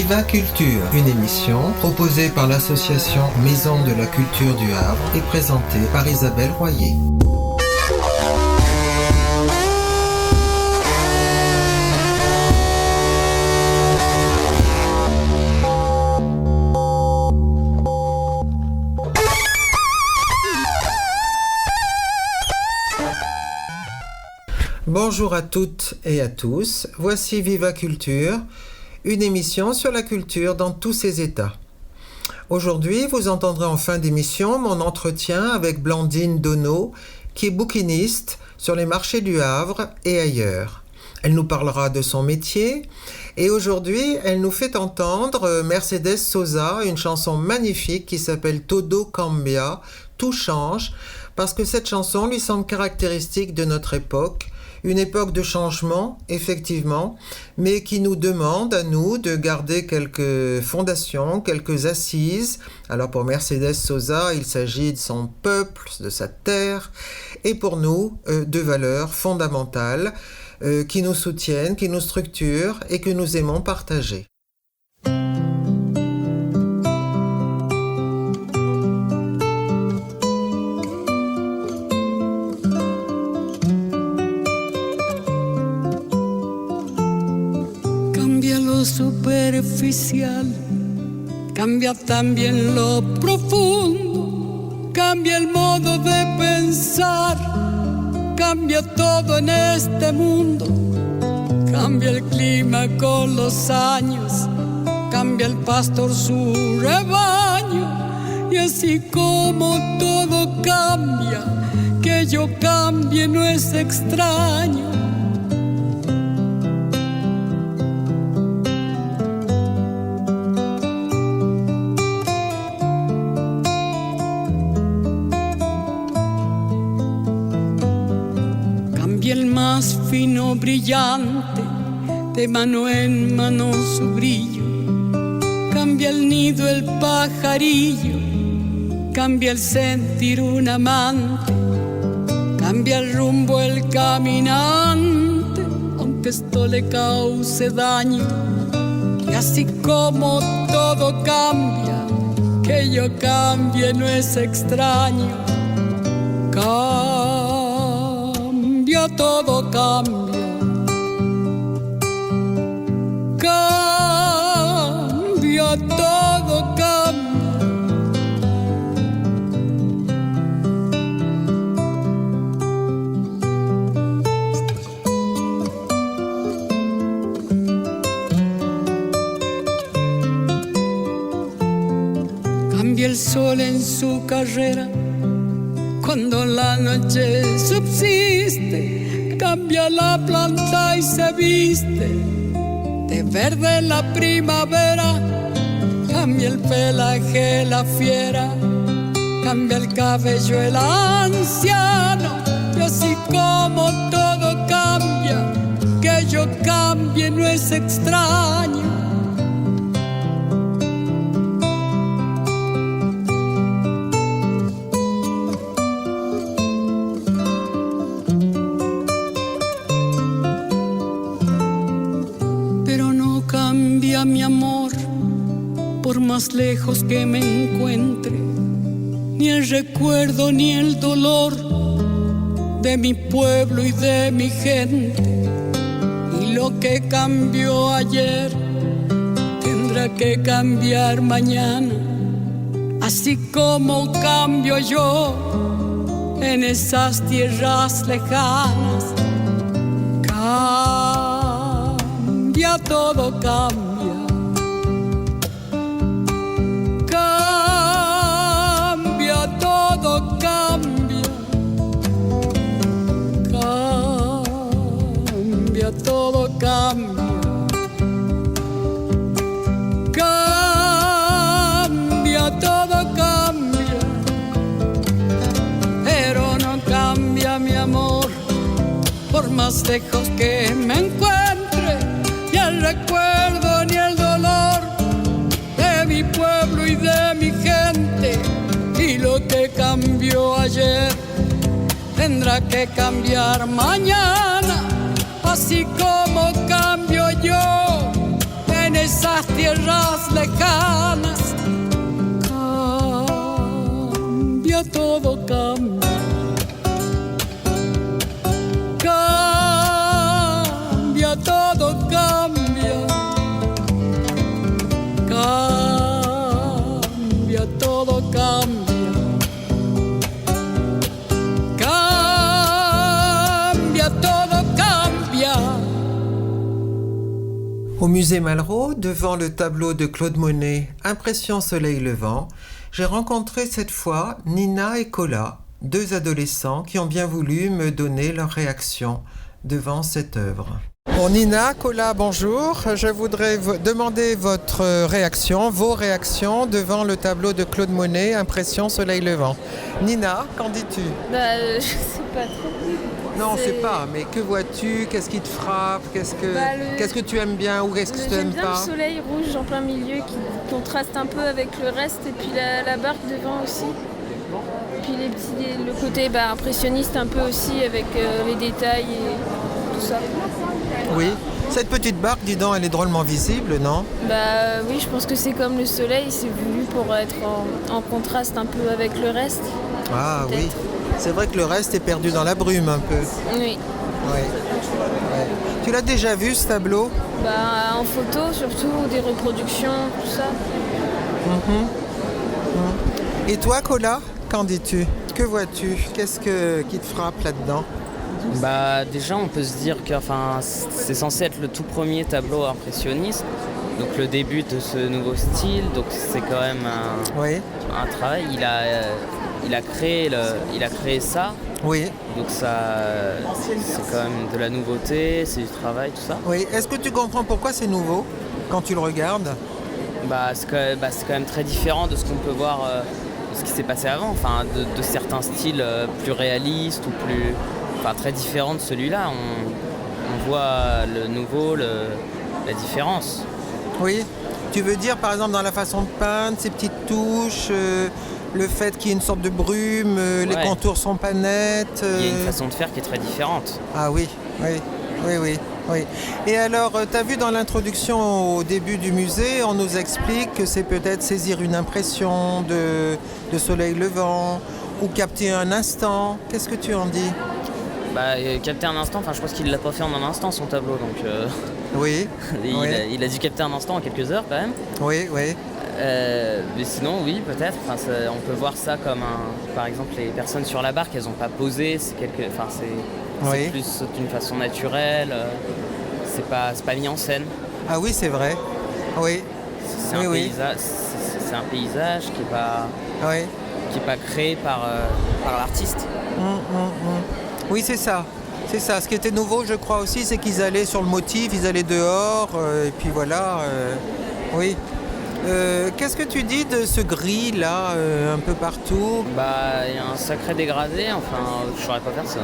Viva Culture, une émission proposée par l'association Maison de la Culture du Havre et présentée par Isabelle Royer. Bonjour à toutes et à tous, voici Viva Culture, une émission sur la culture dans tous ses états. Aujourd'hui, vous entendrez en fin d'émission mon entretien avec Blandine Donneau, qui est bouquiniste sur les marchés du Havre et ailleurs. Elle nous parlera de son métier et aujourd'hui, elle nous fait entendre Mercedes Sosa, une chanson magnifique qui s'appelle Todo Cambia, Tout change, parce que cette chanson lui semble caractéristique de notre époque. Une époque de changement, effectivement, mais qui nous demande à nous de garder quelques fondations, quelques assises. Alors pour Mercedes Sosa, il s'agit de son peuple, de sa terre, et pour nous, de valeurs fondamentales qui nous soutiennent, qui nous structurent et que nous aimons partager. Superficial, cambia también lo profundo, cambia el modo de pensar, cambia todo en este mundo, cambia el clima con los años, cambia el pastor su rebaño, y así como todo cambia, que yo cambie no es extraño. Fino brillante, de mano en mano su brillo, cambia el nido el pajarillo, cambia el sentir un amante, cambia el rumbo el caminante, aunque esto le cause daño, y así como todo cambia, que yo cambie no es extraño. Todo cambia, cambia, todo cambia. Cambia el sol en su carrera cuando la noche subsiste, cambia la planta y se viste de verde la primavera, cambia el pelaje la fiera, cambia el cabello el anciano, y así como todo cambia, que yo cambie no es extraño. Mi amor, por más lejos que me encuentre, ni el recuerdo ni el dolor de mi pueblo y de mi gente. Y lo que cambió ayer tendrá que cambiar mañana, así como cambio yo en esas tierras lejanas. Cambia, todo cambia. Todo cambia, cambia, todo cambia, pero no cambia mi amor, por más lejos que me encuentre, ni el recuerdo ni el dolor de mi pueblo y de mi gente, y lo que cambió ayer tendrá que cambiar mañana, así como cambio yo en esas tierras lejanas. Cambia, todo cambia. Cambia, todo cambia. Cambia, todo cambia. Cambia, todo cambia. Au musée Malraux, devant le tableau de Claude Monet, Impression soleil levant, j'ai rencontré cette fois Nina et Cola, deux adolescents qui ont bien voulu me donner leur réaction devant cette œuvre. Bon, Nina, Cola, bonjour. Je voudrais demander votre réaction, vos réactions devant le tableau de Claude Monet, Impression soleil levant. Nina, qu'en dis-tu ? Je sais pas trop. Non, on ne sait pas, mais que vois-tu ? Qu'est-ce qui te frappe ? Qu'est-ce que tu aimes bien ou qu'est-ce que tu n'aimes J'aime bien pas ? le soleil rouge en plein milieu qui contraste un peu avec le reste et puis la barque devant aussi. Puis le côté impressionniste un peu aussi avec les détails et tout ça. Oui. Cette petite barque, dis donc, elle est drôlement visible, non ? Oui, je pense que c'est comme le soleil, c'est voulu pour être en contraste un peu avec le reste. Ah peut-être. Oui. C'est vrai que le reste est perdu dans la brume un peu. Oui. Ouais. Tu l'as déjà vu ce tableau ? En photo surtout, des reproductions, tout ça. Et toi, Cola, qu'en dis-tu ? Que vois-tu ? Qu'est-ce qui te frappe là-dedans ? Déjà on peut se dire que c'est censé être le tout premier tableau impressionniste, donc le début de ce nouveau style, donc c'est quand même un travail. Il a créé ça. Oui. Donc ça c'est quand même de la nouveauté, c'est du travail, tout ça. Oui. Est-ce que tu comprends pourquoi c'est nouveau quand tu le regardes ? C'est quand même très différent de ce qu'on peut voir, de ce qui s'est passé avant, de certains styles plus réalistes ou plus... très différent de celui-là. On voit le nouveau, la différence. Oui. Tu veux dire par exemple dans la façon de peindre, ces petites touches, le fait qu'il y ait une sorte de brume, les contours sont pas nets. Il y a une façon de faire qui est très différente. Ah oui. Et alors, tu as vu dans l'introduction au début du musée, on nous explique que c'est peut-être saisir une impression de soleil levant ou capter un instant. Qu'est-ce que tu en dis ? Capter un instant, je pense qu'il ne l'a pas fait en un instant son tableau, donc oui. Il a dû capter un instant en quelques heures quand même. Oui. Mais sinon oui peut-être, on peut voir ça comme par exemple les personnes sur la barque, elles n'ont pas posé, c'est plus d'une façon naturelle, c'est pas mis en scène. Ah oui, c'est vrai. Oui. C'est un paysage qui n'est pas créé par l'artiste. Oui, c'est ça. C'est ça. Ce qui était nouveau, je crois aussi, c'est qu'ils allaient sur le motif, ils allaient dehors, et puis voilà. Oui. Qu'est-ce que tu dis de ce gris là, un peu partout ? Il y a un sacré dégradé. Je saurais pas faire ça.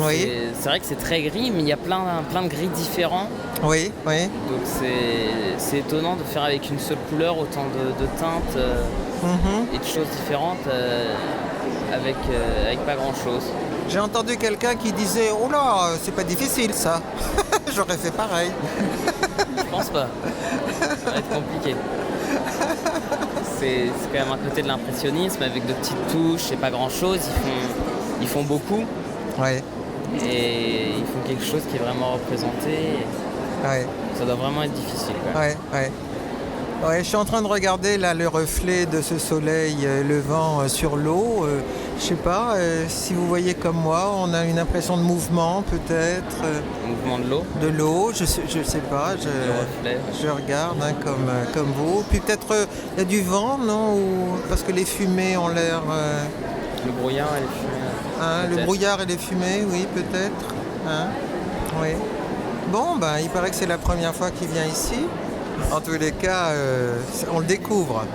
Oui. C'est vrai que c'est très gris, mais il y a plein de gris différents. Oui. Donc c'est étonnant de faire avec une seule couleur autant de teintes et de choses différentes avec pas grand chose. J'ai entendu quelqu'un qui disait « Oh là, c'est pas difficile ça !» J'aurais fait pareil. Je pense pas. Ça va être compliqué. C'est quand même un côté de l'impressionnisme avec de petites touches et pas grand chose. Ils font beaucoup. Ouais. Et ils font quelque chose qui est vraiment représenté. Ouais. Ça doit vraiment être difficile. Ouais. Ouais, je suis en train de regarder là le reflet de ce soleil levant sur l'eau. Je sais pas si vous voyez comme moi, on a une impression de mouvement peut-être. Mouvement de l'eau. De l'eau, je sais pas. Je regarde comme vous. Puis peut-être il y a du vent, non ? Parce que les fumées ont l'air. Le brouillard et les fumées. Le brouillard et les fumées, oui, peut-être. Oui. Bon, il paraît que c'est la première fois qu'il vient ici. En tous les cas, on le découvre.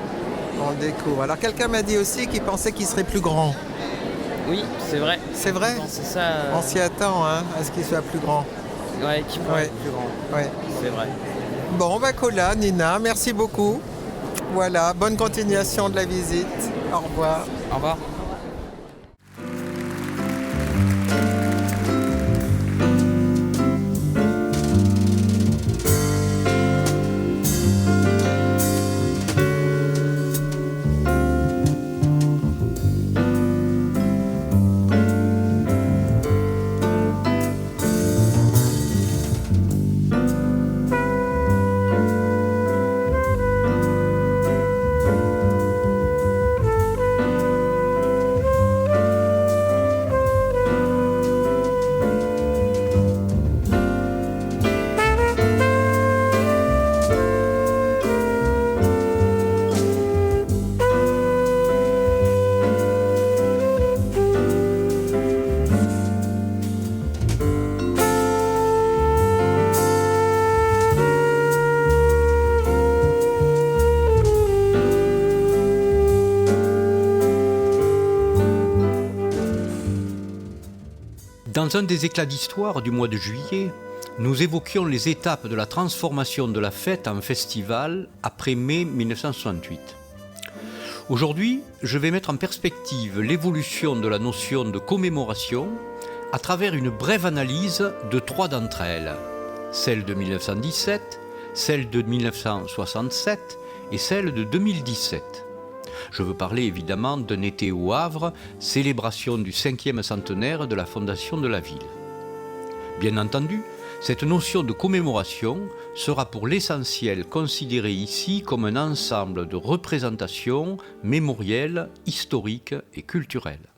Alors quelqu'un m'a dit aussi qu'il pensait qu'il serait plus grand. Oui, c'est vrai. C'est vrai ? Ça, On s'y attend à ce qu'il soit plus grand. Ouais, qu'il pourrait être plus grand. Ouais. C'est vrai. Bon, Cola, Nina, merci beaucoup. Voilà, bonne continuation de la visite. Au revoir. Au revoir. Dans un des éclats d'histoire du mois de juillet, nous évoquions les étapes de la transformation de la fête en festival après mai 1968. Aujourd'hui, je vais mettre en perspective l'évolution de la notion de commémoration à travers une brève analyse de 3 d'entre elles, celle de 1917, celle de 1967 et celle de 2017. Je veux parler évidemment d'un été au Havre, célébration du 5e centenaire de la fondation de la ville. Bien entendu, cette notion de commémoration sera pour l'essentiel considérée ici comme un ensemble de représentations mémorielles, historiques et culturelles.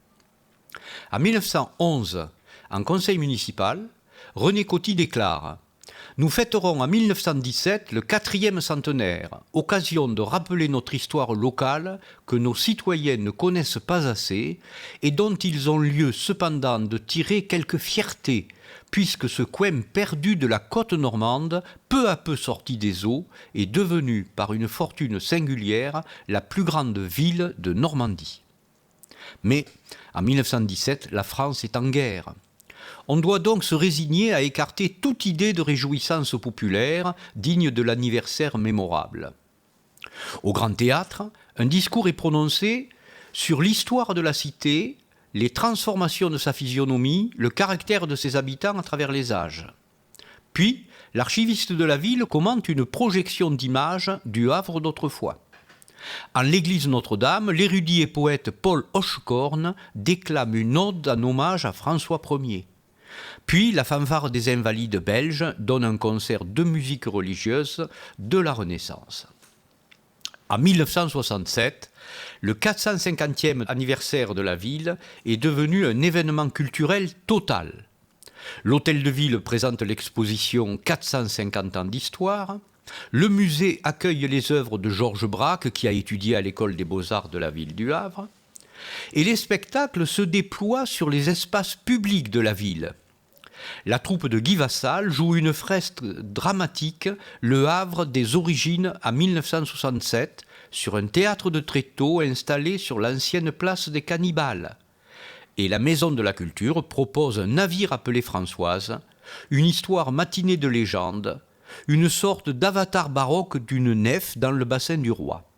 En 1911, en conseil municipal, René Coty déclare « Nous fêterons en 1917 le 4e centenaire, occasion de rappeler notre histoire locale que nos citoyens ne connaissent pas assez et dont ils ont lieu cependant de tirer quelque fierté, puisque ce coin perdu de la côte normande, peu à peu sorti des eaux, est devenu, par une fortune singulière, la plus grande ville de Normandie. » Mais, en 1917, la France est en guerre. On doit donc se résigner à écarter toute idée de réjouissance populaire digne de l'anniversaire mémorable. Au Grand Théâtre, un discours est prononcé sur l'histoire de la cité, les transformations de sa physionomie, le caractère de ses habitants à travers les âges. Puis, l'archiviste de la ville commente une projection d'images du Havre d'autrefois. En l'église Notre-Dame, l'érudit et poète Paul Hochekorn déclame une ode en hommage à François Ier. Puis, la fanfare des Invalides belges donne un concert de musique religieuse de la Renaissance. En 1967, le 450e anniversaire de la ville est devenu un événement culturel total. L'hôtel de ville présente l'exposition 450 ans d'histoire. Le musée accueille les œuvres de Georges Braque, qui a étudié à l'école des beaux-arts de la ville du Havre. Et les spectacles se déploient sur les espaces publics de la ville. La troupe de Guy Vassal joue une fresque dramatique, Le Havre des origines en 1967, sur un théâtre de tréteaux installé sur l'ancienne place des Cannibales. Et la Maison de la Culture propose un navire appelé Françoise, une histoire matinée de légende, une sorte d'avatar baroque d'une nef dans le bassin du roi.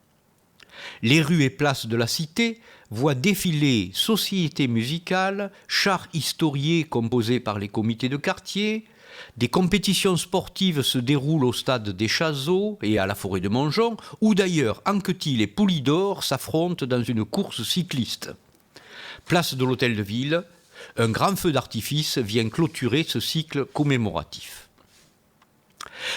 Les rues et places de la cité voient défiler sociétés musicales, chars historiés composés par les comités de quartier, des compétitions sportives se déroulent au stade des Chazeaux et à la forêt de Montjon, où d'ailleurs Anquetil et Poulidor s'affrontent dans une course cycliste. Place de l'Hôtel de Ville, un grand feu d'artifice vient clôturer ce cycle commémoratif.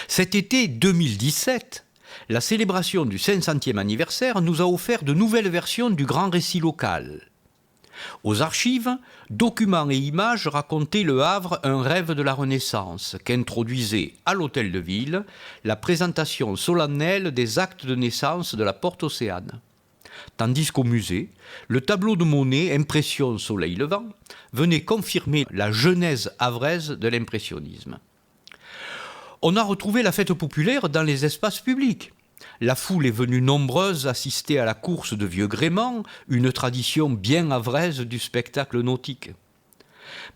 Cet été 2017, la célébration du 500e anniversaire nous a offert de nouvelles versions du grand récit local. Aux archives, documents et images racontaient Le Havre, un rêve de la Renaissance, qu'introduisait à l'Hôtel de Ville la présentation solennelle des actes de naissance de la Porte Océane. Tandis qu'au musée, le tableau de Monet, Impression Soleil levant, venait confirmer la genèse havraise de l'impressionnisme. On a retrouvé la fête populaire dans les espaces publics. La foule est venue nombreuse assister à la course de vieux gréements, une tradition bien havraise du spectacle nautique.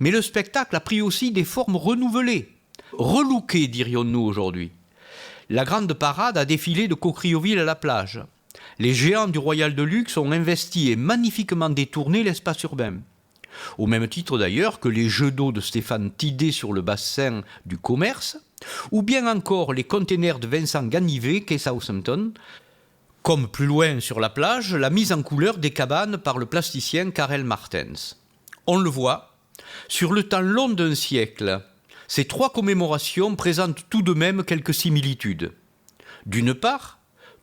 Mais le spectacle a pris aussi des formes renouvelées, relookées dirions-nous aujourd'hui. La grande parade a défilé de Cocrioville à la plage. Les géants du Royal de Luxe ont investi et magnifiquement détourné l'espace urbain. Au même titre d'ailleurs que les jeux d'eau de Stéphane Tidé sur le bassin du Commerce, ou bien encore les containers de Vincent Ganivet quai Southampton, comme plus loin sur la plage, la mise en couleur des cabanes par le plasticien Karel Martens. On le voit, sur le temps long d'un siècle, ces 3 commémorations présentent tout de même quelques similitudes. D'une part,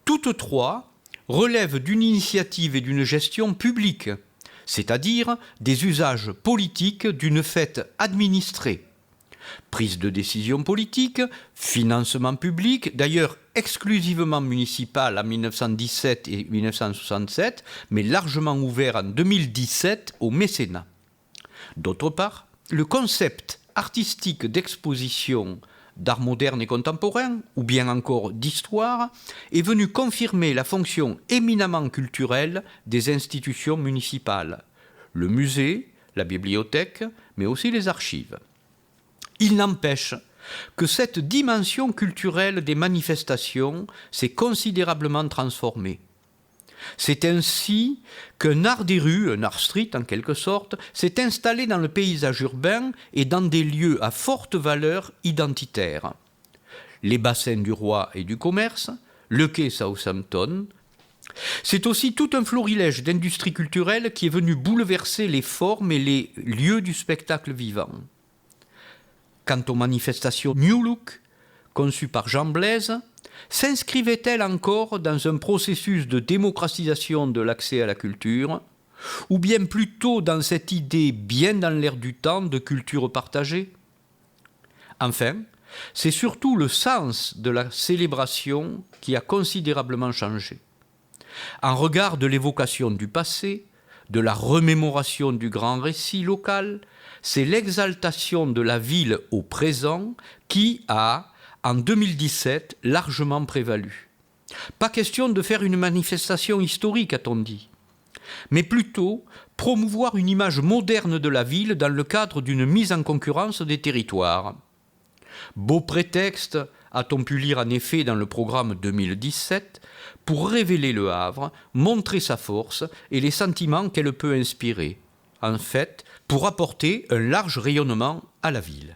toutes 3 relèvent d'une initiative et d'une gestion publique, c'est-à-dire des usages politiques d'une fête administrée. Prise de décision politique, financement public, d'ailleurs exclusivement municipal en 1917 et 1967, mais largement ouvert en 2017 au mécénat. D'autre part, le concept artistique d'exposition d'art moderne et contemporain, ou bien encore d'histoire, est venu confirmer la fonction éminemment culturelle des institutions municipales. Le musée, la bibliothèque, mais aussi les archives. Il n'empêche que cette dimension culturelle des manifestations s'est considérablement transformée. C'est ainsi qu'un art des rues, un art street en quelque sorte, s'est installé dans le paysage urbain et dans des lieux à forte valeur identitaire. Les bassins du roi et du commerce, le quai Southampton. C'est aussi tout un florilège d'industrie culturelle qui est venu bouleverser les formes et les lieux du spectacle vivant. Quant aux manifestations New Look, conçues par Jean Blaise, s'inscrivait-elle encore dans un processus de démocratisation de l'accès à la culture, ou bien plutôt dans cette idée bien dans l'air du temps de culture partagée ? Enfin, c'est surtout le sens de la célébration qui a considérablement changé. En regard de l'évocation du passé, de la remémoration du grand récit local, c'est l'exaltation de la ville au présent qui a, en 2017, largement prévalu. Pas question de faire une manifestation historique, a-t-on dit, mais plutôt promouvoir une image moderne de la ville dans le cadre d'une mise en concurrence des territoires. Beau prétexte, a-t-on pu lire en effet dans le programme 2017, pour révéler le Havre, montrer sa force et les sentiments qu'elle peut inspirer. En fait, pour apporter un large rayonnement à la ville.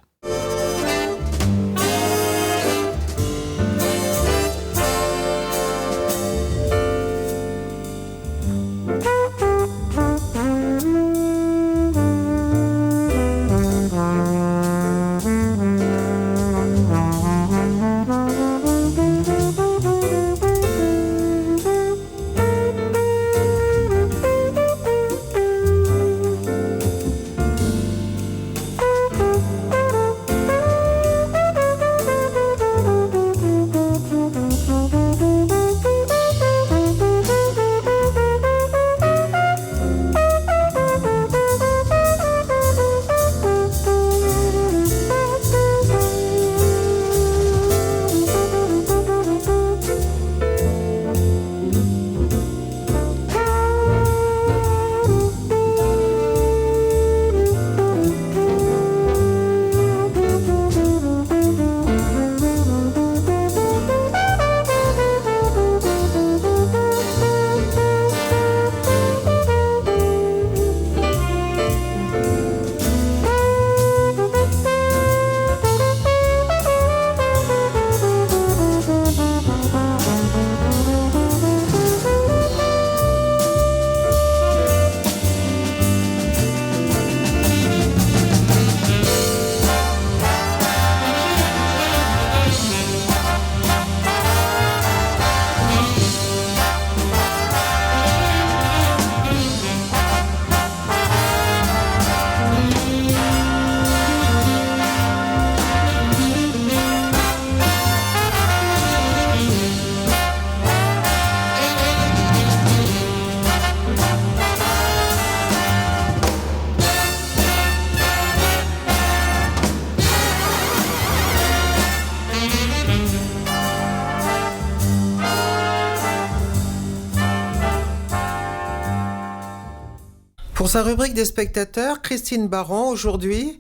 Pour sa rubrique des spectateurs, Christine Baron, aujourd'hui,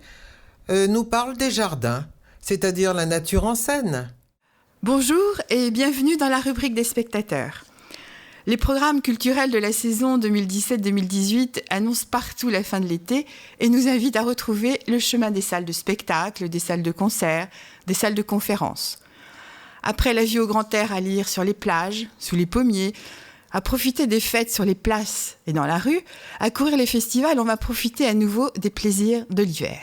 nous parle des jardins, c'est-à-dire la nature en scène. Bonjour et bienvenue dans la rubrique des spectateurs. Les programmes culturels de la saison 2017-2018 annoncent partout la fin de l'été et nous invitent à retrouver le chemin des salles de spectacle, des salles de concert, des salles de conférences. Après la vie au grand air à lire sur les plages, sous les pommiers, à profiter des fêtes sur les places et dans la rue, à courir les festivals, on va profiter à nouveau des plaisirs de l'hiver.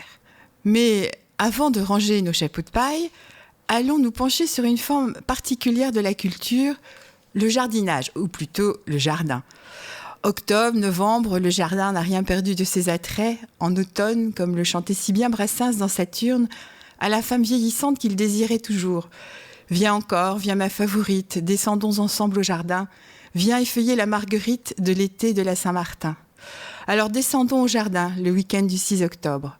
Mais avant de ranger nos chapeaux de paille, allons nous pencher sur une forme particulière de la culture, le jardinage, ou plutôt le jardin. Octobre, novembre, le jardin n'a rien perdu de ses attraits. En automne, comme le chantait si bien Brassens dans Saturne, à la femme vieillissante qu'il désirait toujours. Viens encore, viens ma favorite, descendons ensemble au jardin. Viens effeuiller la marguerite de l'été de la Saint-Martin. Alors descendons au jardin le week-end du 6 octobre.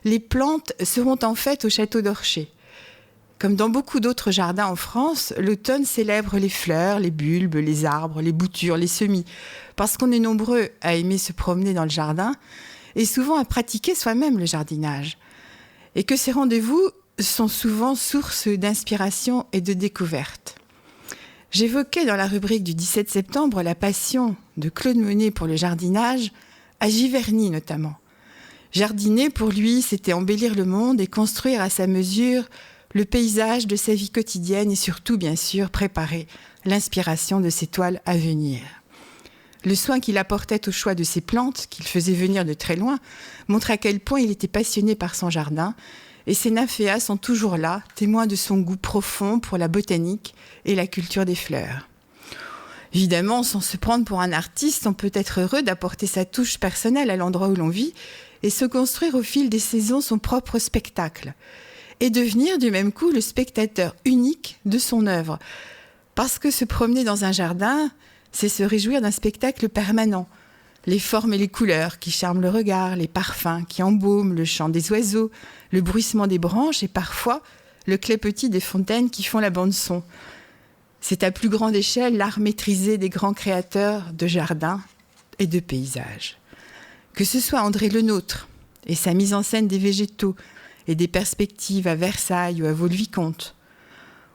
Les plantes seront en fête au château d'Orcher. Comme dans beaucoup d'autres jardins en France, l'automne célèbre les fleurs, les bulbes, les arbres, les boutures, les semis. Parce qu'on est nombreux à aimer se promener dans le jardin, et souvent à pratiquer soi-même le jardinage. Et que ces rendez-vous sont souvent source d'inspiration et de découverte. J'évoquais dans la rubrique du 17 septembre la passion de Claude Monet pour le jardinage, à Giverny notamment. Jardiner, pour lui, c'était embellir le monde et construire à sa mesure le paysage de sa vie quotidienne et surtout, bien sûr, préparer l'inspiration de ses toiles à venir. Le soin qu'il apportait au choix de ses plantes, qu'il faisait venir de très loin, montre à quel point il était passionné par son jardin, et ses nymphéas sont toujours là, témoins de son goût profond pour la botanique et la culture des fleurs. Évidemment, sans se prendre pour un artiste, on peut être heureux d'apporter sa touche personnelle à l'endroit où l'on vit et se construire au fil des saisons son propre spectacle, et devenir du même coup le spectateur unique de son œuvre. Parce que se promener dans un jardin, c'est se réjouir d'un spectacle permanent. Les formes et les couleurs qui charment le regard, les parfums qui embaument le chant des oiseaux, le bruissement des branches et parfois le clapotis des fontaines qui font la bande-son. C'est à plus grande échelle l'art maîtrisé des grands créateurs de jardins et de paysages. Que ce soit André Le Nôtre et sa mise en scène des végétaux et des perspectives à Versailles ou à Vaux-le-Vicomte,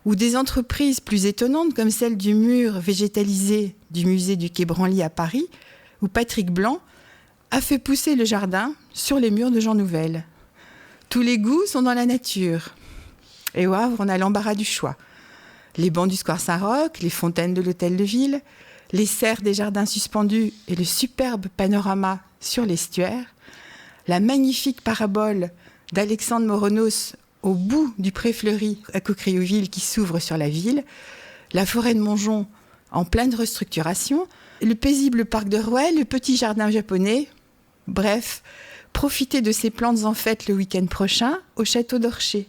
ou des entreprises plus étonnantes comme celle du mur végétalisé du musée du Quai Branly à Paris, où Patrick Blanc a fait pousser le jardin sur les murs de Jean Nouvel. Tous les goûts sont dans la nature. Et au Havre, on a l'embarras du choix. Les bancs du Square Saint-Roch, les fontaines de l'Hôtel de Ville, les serres des jardins suspendus et le superbe panorama sur l'estuaire, la magnifique parabole d'Alexandre Moronos au bout du pré fleuri à Cocriauville qui s'ouvre sur la ville, la forêt de Montjon en pleine restructuration, le paisible parc de Rouet, le petit jardin japonais. Bref, profitez de ces plantes en fête le week-end prochain au château d'Orcher.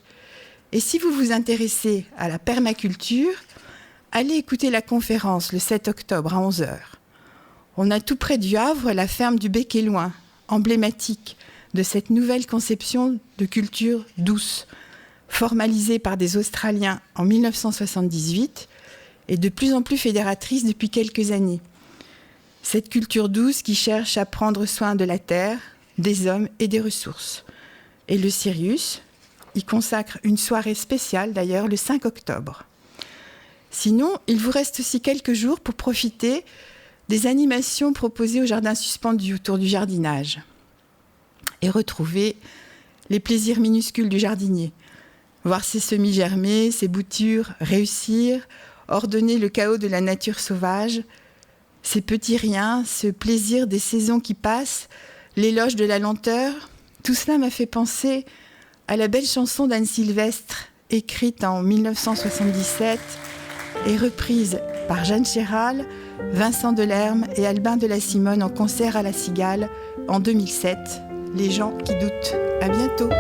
Et si vous vous intéressez à la permaculture, allez écouter la conférence le 7 octobre à 11h. On a tout près du Havre la ferme du Bec-et-Loing, emblématique de cette nouvelle conception de culture douce, formalisée par des Australiens en 1978 et de plus en plus fédératrice depuis quelques années. Cette culture douce qui cherche à prendre soin de la terre, des hommes et des ressources. Et le Sirius y consacre une soirée spéciale, d'ailleurs, le 5 octobre. Sinon, il vous reste aussi quelques jours pour profiter des animations proposées au jardin suspendu autour du jardinage et retrouver les plaisirs minuscules du jardinier. Voir ses semis germer, ses boutures réussir, ordonner le chaos de la nature sauvage, ces petits riens, ce plaisir des saisons qui passent, l'éloge de la lenteur, tout cela m'a fait penser à la belle chanson d'Anne Sylvestre, écrite en 1977 et reprise par Jeanne Chéral, Vincent Delerme et Albin de la Simone en concert à la Cigale en 2007. Les gens qui doutent. À bientôt.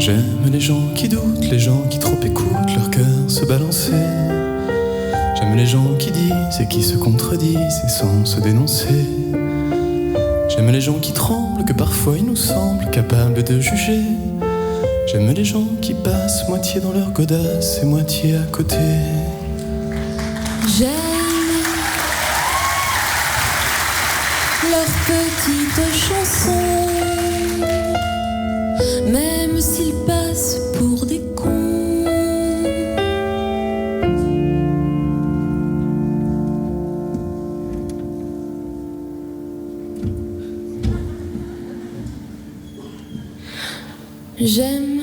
J'aime les gens qui doutent, les gens qui trop écoutent leur cœur se balancer. J'aime les gens qui disent et qui se contredisent et sans se dénoncer. J'aime les gens qui tremblent, que parfois ils nous semblent capables de juger. J'aime les gens qui passent moitié dans leur godasse et moitié à côté. J'aime leurs petites chansons, même s'ils passent pour des cons. J'aime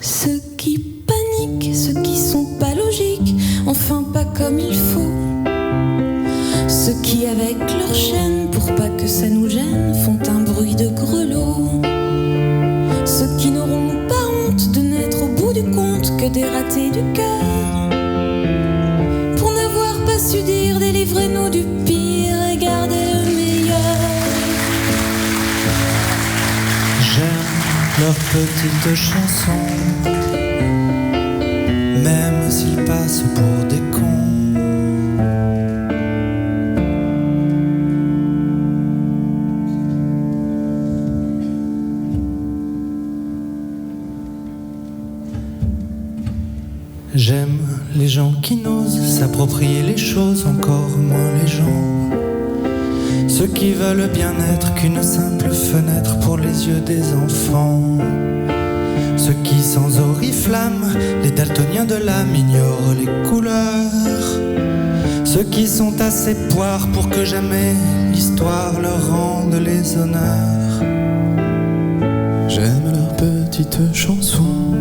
ceux qui paniquent, ceux qui sont pas logiques, enfin pas comme il faut. Ceux qui avec leur chaîne, pour pas que ça nous gêne, font un bruit de grelot. Ceux qui n'auront pas honte de n'être au bout du compte que des ratés du cœur. Pour n'avoir pas su dire, délivrez-nous du pire et gardez le meilleur. J'aime leurs petites chansons, même s'ils passent pour des cons. J'aime les gens qui n'osent s'approprier les choses, encore moins les gens ceux qui veulent bien être qu'une simple fenêtre pour les yeux des enfants. Ceux qui sans oriflamme, les daltoniens de l'âme ignorent les couleurs. Ceux qui sont assez poires pour que jamais l'histoire leur rende les honneurs. J'aime leurs petites chansons,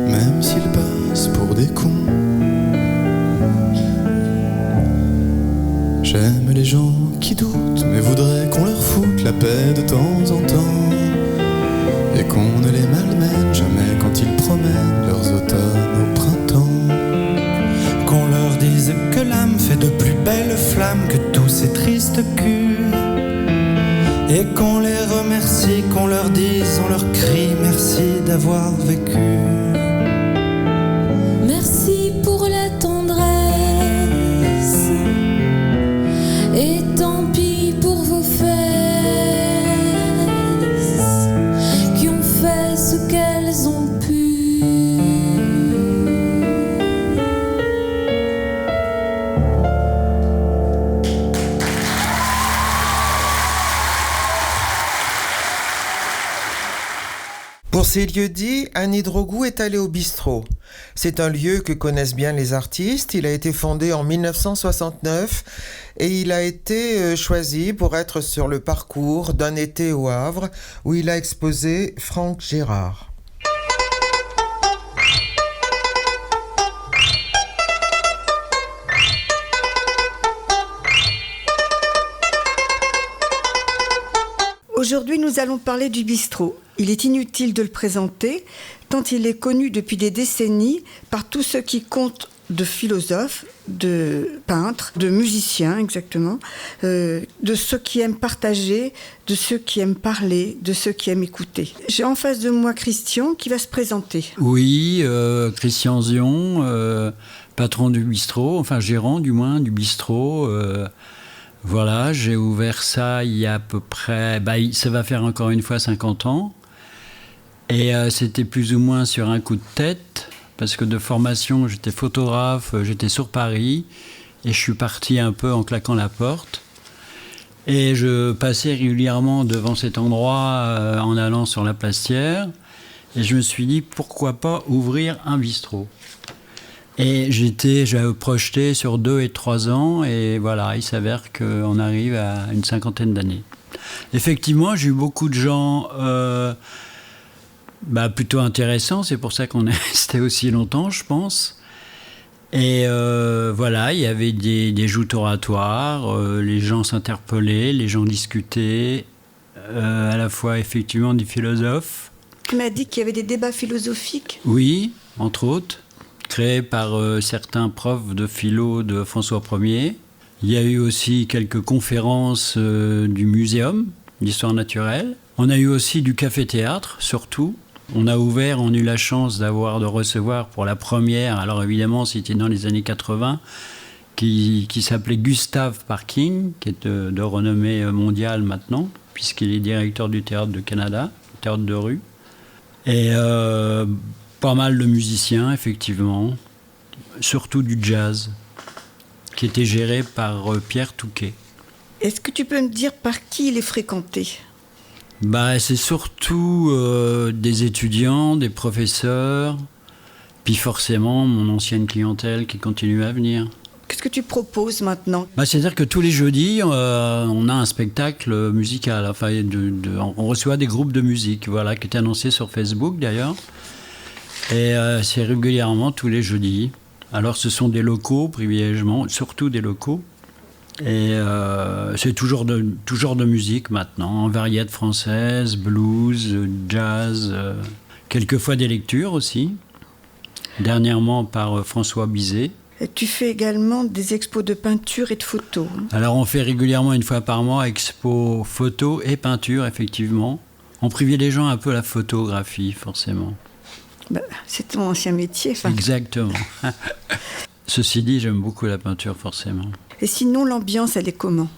même s'ils passent pour des cons. J'aime les gens qui doutent, mais voudraient qu'on leur foute la paix de temps en temps. Et qu'on ne les malmène jamais quand ils promènent leurs automnes au printemps. Qu'on leur dise que l'âme fait de plus belles flammes que tous ces tristes culs. Et qu'on les remercie, qu'on leur dise, on leur crie merci d'avoir vécu. Merci pour la tendresse, et tant pis pour vos fesses qui ont fait ce qu'elles ont pu. Pour ces lieux-dits, Anne Hidrogou est allée au bistrot. C'est un lieu que connaissent bien les artistes. Il a été fondé en 1969 et il a été choisi pour être sur le parcours d'un été au Havre où il a exposé Franck Gérard. Aujourd'hui, nous allons parler du bistrot. Il est inutile de le présenter, tant il est connu depuis des décennies par tous ceux qui comptent de philosophes, de peintres, de musiciens exactement, de ceux qui aiment partager, de ceux qui aiment parler, de ceux qui aiment écouter. J'ai en face de moi Christian qui va se présenter. Oui, Christian Zion, patron du bistrot, enfin gérant du moins du bistrot. Voilà, j'ai ouvert ça il y a à peu près, ça va faire encore une fois 50 ans. Et c'était plus ou moins sur un coup de tête, parce que de formation, j'étais photographe, j'étais sur Paris, et je suis parti un peu en claquant la porte. Et je passais régulièrement devant cet endroit en allant sur la Plastière, et je me suis dit, pourquoi pas ouvrir un bistrot ? Et j'avais projeté sur 2 et 3 ans, et voilà, il s'avère qu'on arrive à une 50aine d'années. Effectivement, j'ai eu beaucoup de gens plutôt intéressants, c'est pour ça qu'on est resté aussi longtemps, je pense. Et voilà, il y avait des joutes oratoires, les gens s'interpellaient, les gens discutaient, à la fois effectivement des philosophes. Tu m'as dit qu'il y avait des débats philosophiques ? Oui, entre autres, créés par certains profs de philo de François Ier. Il y a eu aussi quelques conférences du muséum d'histoire naturelle. On a eu aussi du café-théâtre, surtout. On a ouvert, on a eu la chance de recevoir pour la première, alors évidemment c'était dans les années 80, qui s'appelait Gustave Parking, qui est de renommée mondiale maintenant, puisqu'il est directeur du Théâtre de Canada, théâtre de rue. Et pas mal de musiciens, effectivement, surtout du jazz, qui était géré par Pierre Touquet. Est-ce que tu peux me dire par qui il est fréquenté ? C'est surtout des étudiants, des professeurs, puis forcément mon ancienne clientèle qui continue à venir. Qu'est-ce que tu proposes maintenant ? C'est-à-dire que tous les jeudis, on a un spectacle musical. Enfin, on reçoit des groupes de musique, voilà, qui est annoncé sur Facebook d'ailleurs. Et c'est régulièrement tous les jeudis. Alors ce sont des locaux, privilégiément, surtout des locaux. Et c'est toujours de musique maintenant, variété française, blues, jazz, quelquefois des lectures aussi, dernièrement par François Bizet. Et tu fais également des expos de peinture et de photos. Alors on fait régulièrement une fois par mois expo photo et peinture, effectivement, en privilégiant un peu la photographie, forcément. C'est ton ancien métier. Exactement. Ceci dit, j'aime beaucoup la peinture, forcément. Et sinon, l'ambiance, elle est comment ?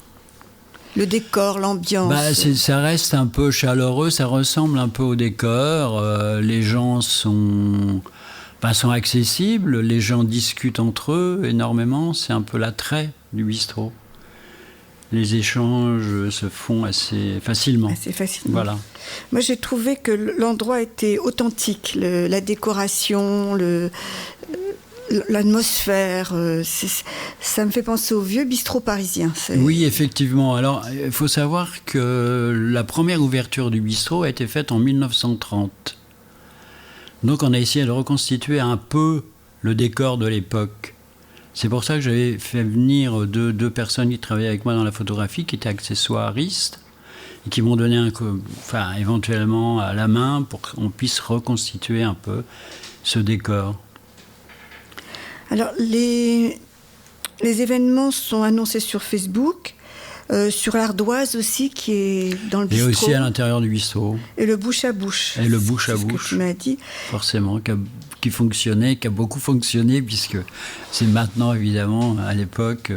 Le décor, l'ambiance Ça reste un peu chaleureux, ça ressemble un peu au décor. Les gens sont accessibles, les gens discutent entre eux énormément. C'est un peu l'attrait du bistrot. les échanges se font assez facilement. Assez facilement. Voilà. Moi, j'ai trouvé que l'endroit était authentique. La décoration, l'atmosphère, ça me fait penser au vieux bistrot parisien. Oui, effectivement. Alors, il faut savoir que la première ouverture du bistrot a été faite en 1930. Donc, on a essayé de reconstituer un peu le décor de l'époque. C'est pour ça que j'avais fait venir deux personnes qui travaillaient avec moi dans la photographie, qui étaient accessoiristes, et qui m'ont donné éventuellement à la main pour qu'on puisse reconstituer un peu ce décor. Alors, les événements sont annoncés sur Facebook, sur l'ardoise aussi, qui est dans le bistrot. Et aussi à l'intérieur du bistrot. Et le bouche à bouche. Et le bouche à bouche. C'est ce que tu m'as dit. Forcément, qui fonctionnait, qui a beaucoup fonctionné, puisque c'est maintenant, évidemment, à l'époque,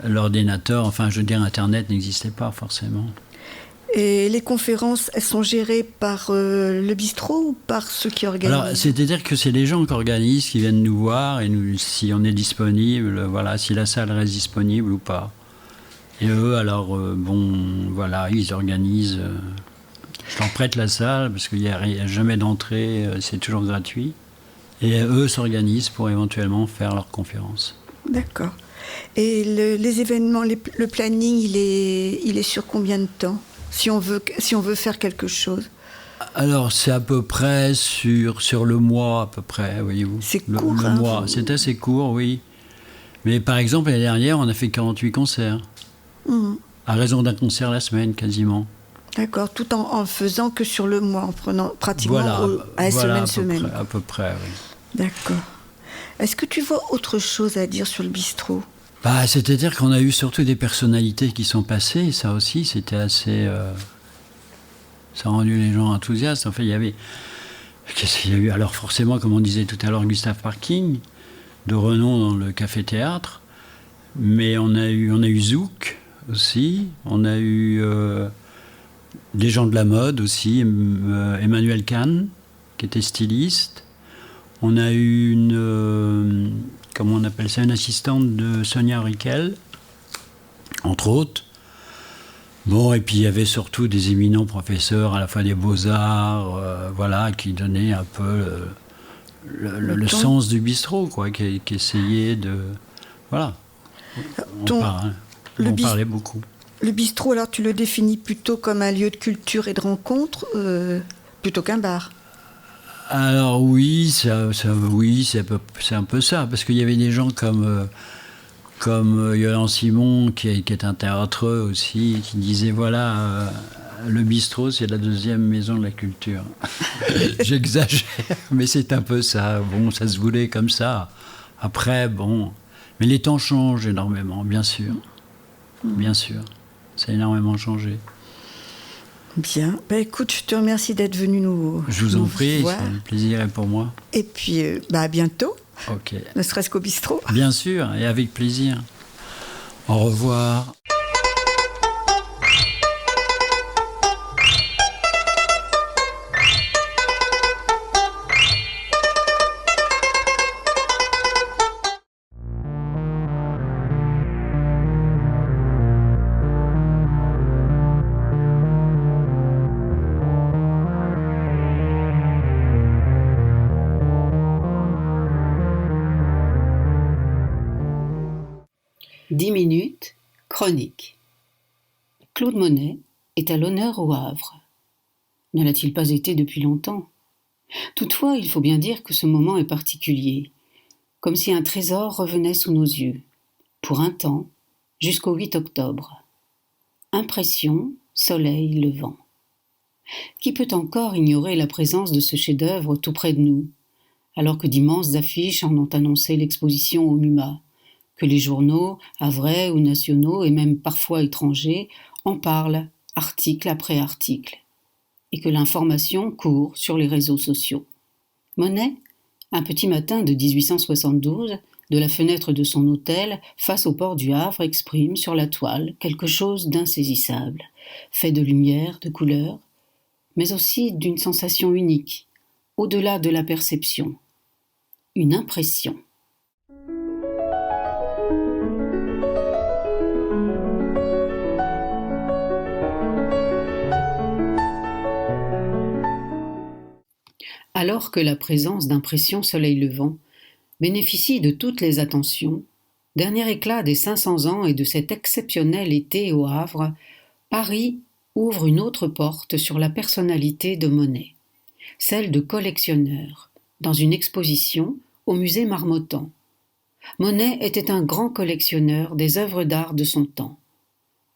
l'ordinateur, Internet n'existait pas forcément. Et les conférences, elles sont gérées par le bistrot ou par ceux qui organisent ? Alors, c'est-à-dire que c'est les gens qui organisent, qui viennent nous voir, et nous, si on est disponible, voilà, si la salle reste disponible ou pas. Et eux, alors, ils organisent. Je leur prête la salle, parce qu'il n'y a jamais d'entrée, c'est toujours gratuit. Et eux s'organisent pour éventuellement faire leur conférence. D'accord. Et les événements, le planning, il est sur combien de temps ? Si on veut faire quelque chose. Alors, c'est à peu près sur le mois, à peu près, voyez-vous. C'est court, le mois. C'est assez court, oui. Mais par exemple, l'année dernière, on a fait 48 concerts. À raison d'un concert la semaine, quasiment. D'accord, tout en faisant que sur le mois, en prenant pratiquement semaine. À peu près, oui. D'accord. Est-ce que tu vois autre chose à dire sur le bistrot ? C'est-à-dire qu'on a eu surtout des personnalités qui sont passées, et ça aussi, c'était assez... ça a rendu les gens enthousiastes. En fait, il y a eu, alors forcément, comme on disait tout à l'heure, Gustave Parking, de renom dans le café-théâtre, mais on a eu Zouk aussi, on a eu des gens de la mode aussi, Emmanuel Kahn, qui était styliste. On a eu une assistante de Sonia Riquel, entre autres. Bon, et puis il y avait surtout des éminents professeurs, à la fois des beaux-arts, qui donnaient un peu le sens du bistrot, quoi, qui essayaient de... Voilà. On parlait beaucoup. Le bistrot, alors tu le définis plutôt comme un lieu de culture et de rencontre, plutôt qu'un bar ? Alors oui, c'est un peu ça, parce qu'il y avait des gens comme Yolande Simon, qui est un théâtreux aussi, qui disait le bistrot, c'est la deuxième maison de la culture. J'exagère, mais c'est un peu ça. Bon, ça se voulait comme ça. Après, mais les temps changent énormément, bien sûr. Bien sûr, ça a énormément changé. Bien. Écoute, je te remercie d'être venu nous voir. Je vous en prie, c'est un plaisir pour moi. Et puis, à bientôt. Ok. Ne serait-ce qu'au bistrot. Bien sûr, et avec plaisir. Au revoir. Minutes, chronique. Claude Monet est à l'honneur au Havre. Ne l'a-t-il pas été depuis longtemps ? Toutefois, il faut bien dire que ce moment est particulier, comme si un trésor revenait sous nos yeux, pour un temps, jusqu'au 8 octobre. Impression, soleil, levant. Qui peut encore ignorer la présence de ce chef-d'œuvre tout près de nous, alors que d'immenses affiches en ont annoncé l'exposition au MUMA, que les journaux, havrais ou nationaux, et même parfois étrangers, en parlent, article après article, et que l'information court sur les réseaux sociaux. Monet, un petit matin de 1872, de la fenêtre de son hôtel, face au port du Havre, exprime sur la toile quelque chose d'insaisissable, fait de lumière, de couleurs, mais aussi d'une sensation unique, au-delà de la perception, une impression. alors que la présence d'impressions soleil levant bénéficie de toutes les attentions, dernier éclat des 500 ans et de cet exceptionnel été au Havre, Paris ouvre une autre porte sur la personnalité de Monet, celle de collectionneur, dans une exposition au musée Marmottan. Monet était un grand collectionneur des œuvres d'art de son temps.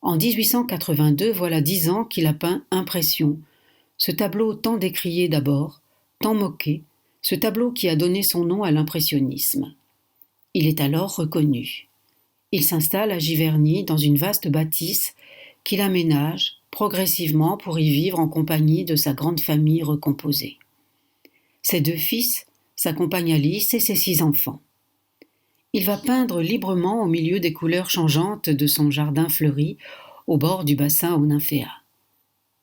En 1882, voilà 10 ans qu'il a peint Impression, ce tableau tant décrié d'abord, tant moqué, ce tableau qui a donné son nom à l'impressionnisme. Il est alors reconnu. Il s'installe à Giverny dans une vaste bâtisse qu'il aménage progressivement pour y vivre en compagnie de sa grande famille recomposée. Ses 2 fils, sa compagne Alice et ses 6 enfants. Il va peindre librement au milieu des couleurs changeantes de son jardin fleuri, au bord du bassin aux nymphéas.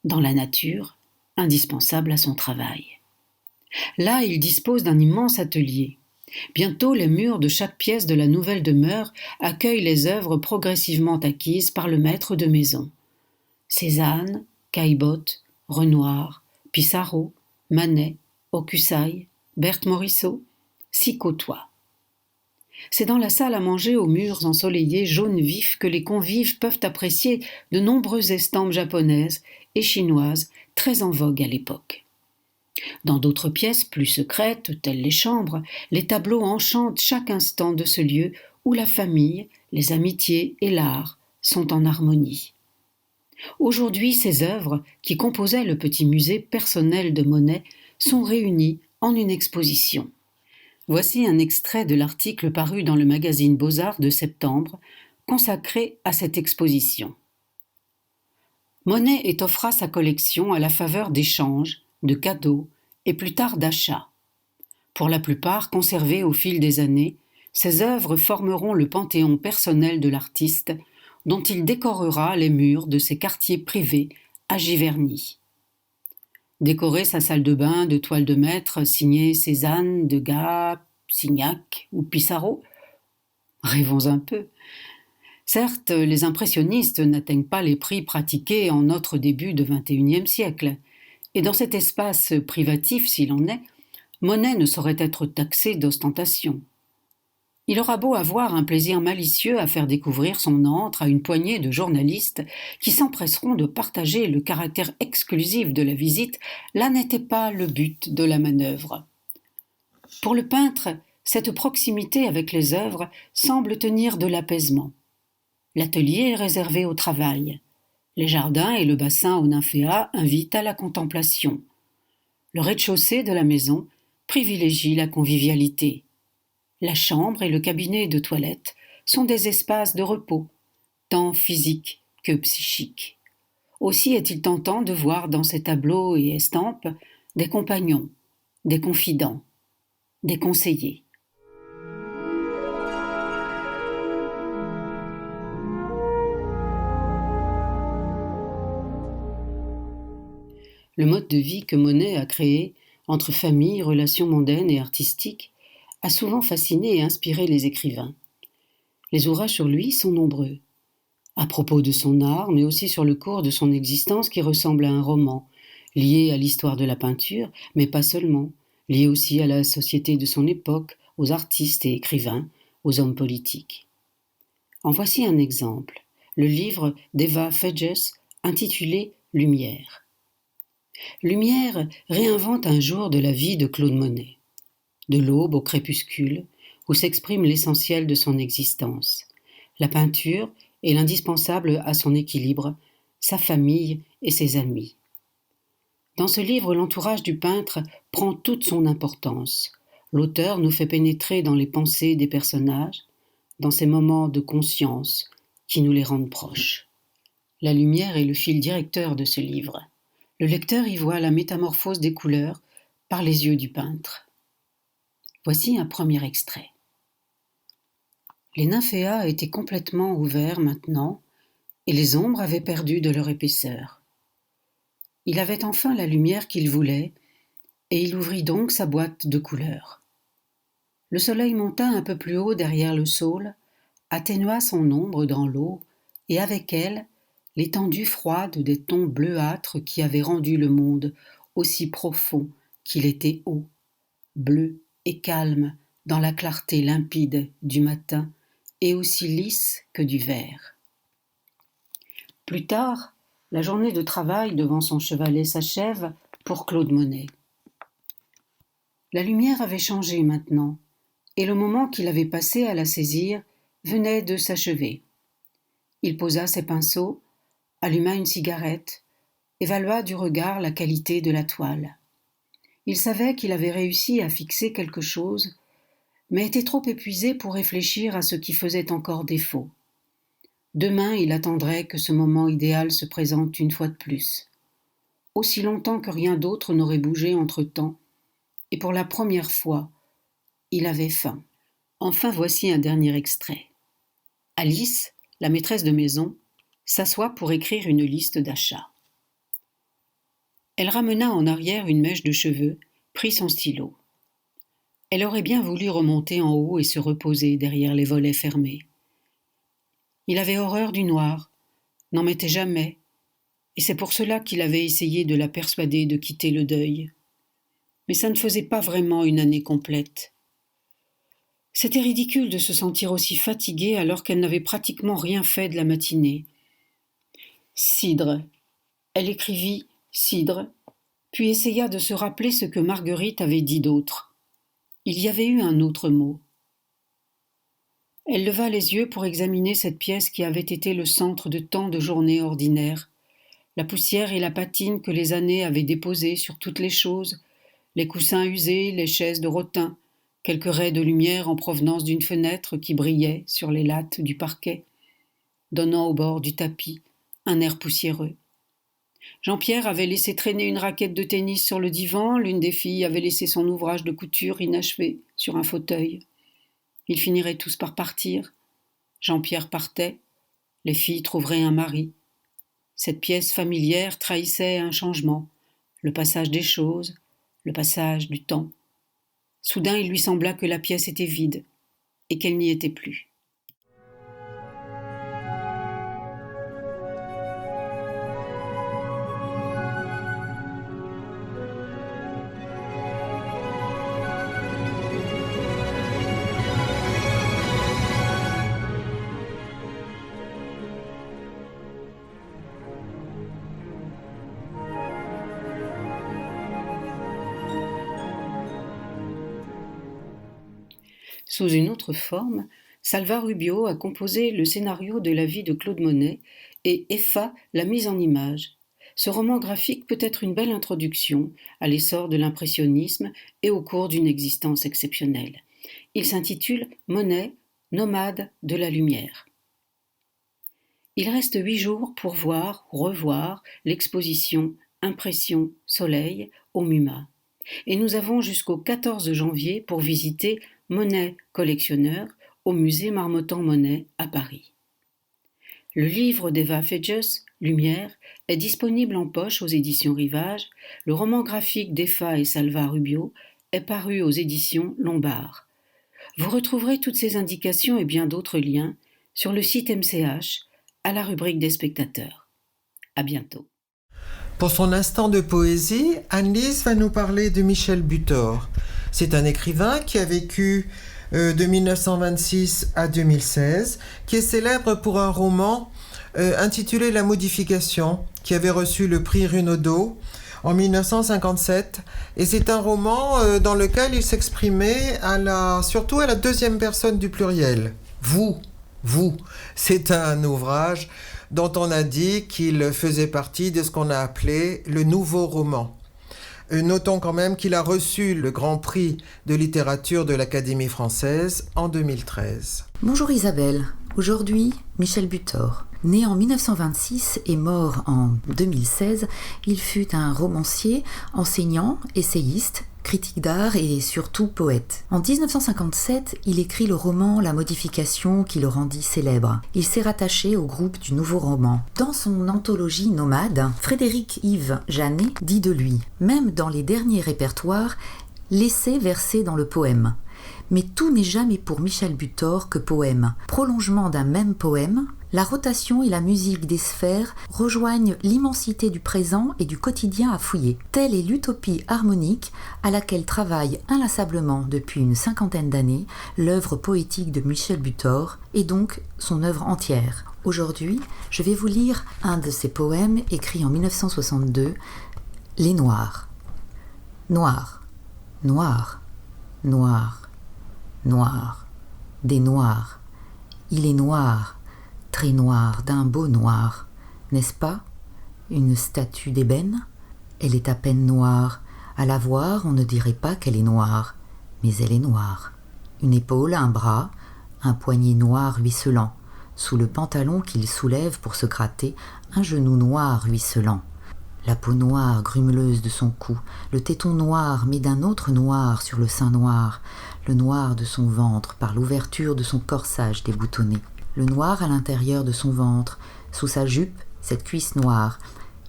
Dans la nature, indispensable à son travail. Là, il dispose d'un immense atelier. Bientôt, les murs de chaque pièce de la nouvelle demeure accueillent les œuvres progressivement acquises par le maître de maison. Cézanne, Caillebotte, Renoir, Pissarro, Manet, Hokusai, Berthe Morisot s'y côtoient. C'est dans la salle à manger aux murs ensoleillés jaune vif que les convives peuvent apprécier de nombreuses estampes japonaises et chinoises très en vogue à l'époque. Dans d'autres pièces plus secrètes, telles les chambres, les tableaux enchantent chaque instant de ce lieu où la famille, les amitiés et l'art sont en harmonie. Aujourd'hui, ces œuvres, qui composaient le petit musée personnel de Monet, sont réunies en une exposition. Voici un extrait de l'article paru dans le magazine Beaux-Arts de septembre, consacré à cette exposition. Monet étoffera sa collection à la faveur d'échanges, de cadeaux et plus tard d'achats. Pour la plupart conservées au fil des années, ces œuvres formeront le panthéon personnel de l'artiste, dont il décorera les murs de ses quartiers privés à Giverny. Décorer sa salle de bain de toiles de maître signées Cézanne, Degas, Signac ou Pissarro? Rêvons un peu. Certes, les impressionnistes n'atteignent pas les prix pratiqués en notre début de XXIe siècle, et dans cet espace privatif s'il en est, Monet ne saurait être taxé d'ostentation. Il aura beau avoir un plaisir malicieux à faire découvrir son antre à une poignée de journalistes qui s'empresseront de partager le caractère exclusif de la visite, là n'était pas le but de la manœuvre. Pour le peintre, cette proximité avec les œuvres semble tenir de l'apaisement. L'atelier est réservé au travail. Les jardins et le bassin aux nymphéas invitent à la contemplation. Le rez-de-chaussée de la maison privilégie la convivialité. La chambre et le cabinet de toilette sont des espaces de repos, tant physiques que psychiques. Aussi est-il tentant de voir dans ces tableaux et estampes des compagnons, des confidents, des conseillers. Le mode de vie que Monet a créé, entre famille, relations mondaines et artistiques, a souvent fasciné et inspiré les écrivains. Les ouvrages sur lui sont nombreux, à propos de son art, mais aussi sur le cours de son existence qui ressemble à un roman, lié à l'histoire de la peinture, mais pas seulement, lié aussi à la société de son époque, aux artistes et écrivains, aux hommes politiques. En voici un exemple, le livre d'Eva Fedges intitulé « Lumière ». Lumière réinvente un jour de la vie de Claude Monet. De l'aube au crépuscule, où s'exprime l'essentiel de son existence, la peinture est l'indispensable à son équilibre, sa famille et ses amis. Dans ce livre, l'entourage du peintre prend toute son importance. L'auteur nous fait pénétrer dans les pensées des personnages, dans ces moments de conscience qui nous les rendent proches. La lumière est le fil directeur de ce livre. Le lecteur y voit la métamorphose des couleurs par les yeux du peintre. Voici un premier extrait. Les nymphéas étaient complètement ouverts maintenant, et les ombres avaient perdu de leur épaisseur. Il avait enfin la lumière qu'il voulait, et il ouvrit donc sa boîte de couleurs. Le soleil monta un peu plus haut derrière le saule, atténua son ombre dans l'eau, et avec elle, l'étendue froide des tons bleuâtres qui avaient rendu le monde aussi profond qu'il était haut, bleu et calme dans la clarté limpide du matin et aussi lisse que du verre. Plus tard, la journée de travail devant son chevalet s'achève pour Claude Monet. La lumière avait changé maintenant, et le moment qu'il avait passé à la saisir venait de s'achever. Il posa ses pinceaux, alluma une cigarette, évalua du regard la qualité de la toile. Il savait qu'il avait réussi à fixer quelque chose, mais était trop épuisé pour réfléchir à ce qui faisait encore défaut. Demain, il attendrait que ce moment idéal se présente une fois de plus. Aussi longtemps que rien d'autre n'aurait bougé entre-temps, et pour la première fois, il avait faim. Enfin, voici un dernier extrait. Alice, la maîtresse de maison, s'assoit pour écrire une liste d'achats. Elle ramena en arrière une mèche de cheveux, prit son stylo. Elle aurait bien voulu remonter en haut et se reposer derrière les volets fermés. Il avait horreur du noir, n'en mettait jamais, et c'est pour cela qu'il avait essayé de la persuader de quitter le deuil. Mais ça ne faisait pas vraiment une année complète. C'était ridicule de se sentir aussi fatiguée alors qu'elle n'avait pratiquement rien fait de la matinée. Cidre. Elle écrivit « cidre », puis essaya de se rappeler ce que Marguerite avait dit d'autre. Il y avait eu un autre mot. Elle leva les yeux pour examiner cette pièce qui avait été le centre de tant de journées ordinaires, la poussière et la patine que les années avaient déposées sur toutes les choses, les coussins usés, les chaises de rotin, quelques raies de lumière en provenance d'une fenêtre qui brillait sur les lattes du parquet, donnant au bord du tapis un air poussiéreux. Jean-Pierre avait laissé traîner une raquette de tennis sur le divan, l'une des filles avait laissé son ouvrage de couture inachevé sur un fauteuil. Ils finiraient tous par partir. Jean-Pierre partait, les filles trouveraient un mari. Cette pièce familière trahissait un changement, le passage des choses, le passage du temps. Soudain, il lui sembla que la pièce était vide et qu'elle n'y était plus. Sous une autre forme, Salvat Rubio a composé le scénario de la vie de Claude Monet et Effa l'a mise en image. Ce roman graphique peut être une belle introduction à l'essor de l'impressionnisme et au cours d'une existence exceptionnelle. Il s'intitule Monet, nomade de la lumière. Il reste 8 jours pour voir, revoir l'exposition Impression Soleil au MUMA. Et nous avons jusqu'au 14 janvier pour visiter Monet collectionneur au musée Marmottan-Monet à Paris. Le livre d'Eva Fejes, Lumière, est disponible en poche aux éditions Rivage. Le roman graphique d'Effa et Salvat Rubio est paru aux éditions Lombard. Vous retrouverez toutes ces indications et bien d'autres liens sur le site MCH à la rubrique des spectateurs. À bientôt. Pour son instant de poésie, Anne-Lise va nous parler de Michel Butor. C'est un écrivain qui a vécu de 1926 à 2016, qui est célèbre pour un roman intitulé La Modification, qui avait reçu le prix Renaudot en 1957. Et c'est un roman dans lequel il s'exprimait surtout à la deuxième personne du pluriel. Vous. C'est un ouvrage dont on a dit qu'il faisait partie de ce qu'on a appelé le nouveau roman. Notons quand même qu'il a reçu le Grand Prix de littérature de l'Académie française en 2013. Bonjour Isabelle, aujourd'hui Michel Butor. Né en 1926 et mort en 2016, il fut un romancier, enseignant, essayiste, critique d'art et surtout poète. En 1957, il écrit le roman La Modification qui le rendit célèbre. Il s'est rattaché au groupe du Nouveau Roman. Dans son anthologie Nomade, Frédéric-Yves Janet dit de lui « Même dans les derniers répertoires, l'essai versé dans le poème. Mais tout n'est jamais pour Michel Butor que poème. Prolongement d'un même poème, la rotation et la musique des sphères rejoignent l'immensité du présent et du quotidien à fouiller. Telle est l'utopie harmonique à laquelle travaille inlassablement depuis une 50aine d'années l'œuvre poétique de Michel Butor et donc son œuvre entière. Aujourd'hui, je vais vous lire un de ses poèmes écrits en 1962, Les Noirs. Noir, noir, noir, noir, des noirs. Il est noir, très noir, d'un beau noir, n'est-ce pas? Une statue d'ébène? Elle est à peine noire. À la voir, on ne dirait pas qu'elle est noire, mais elle est noire. Une épaule, un bras, un poignet noir ruisselant. Sous le pantalon qu'il soulève pour se gratter, un genou noir ruisselant. La peau noire grumeleuse de son cou, le téton noir mais d'un autre noir sur le sein noir, le noir de son ventre par l'ouverture de son corsage déboutonné, le noir à l'intérieur de son ventre, sous sa jupe, cette cuisse noire,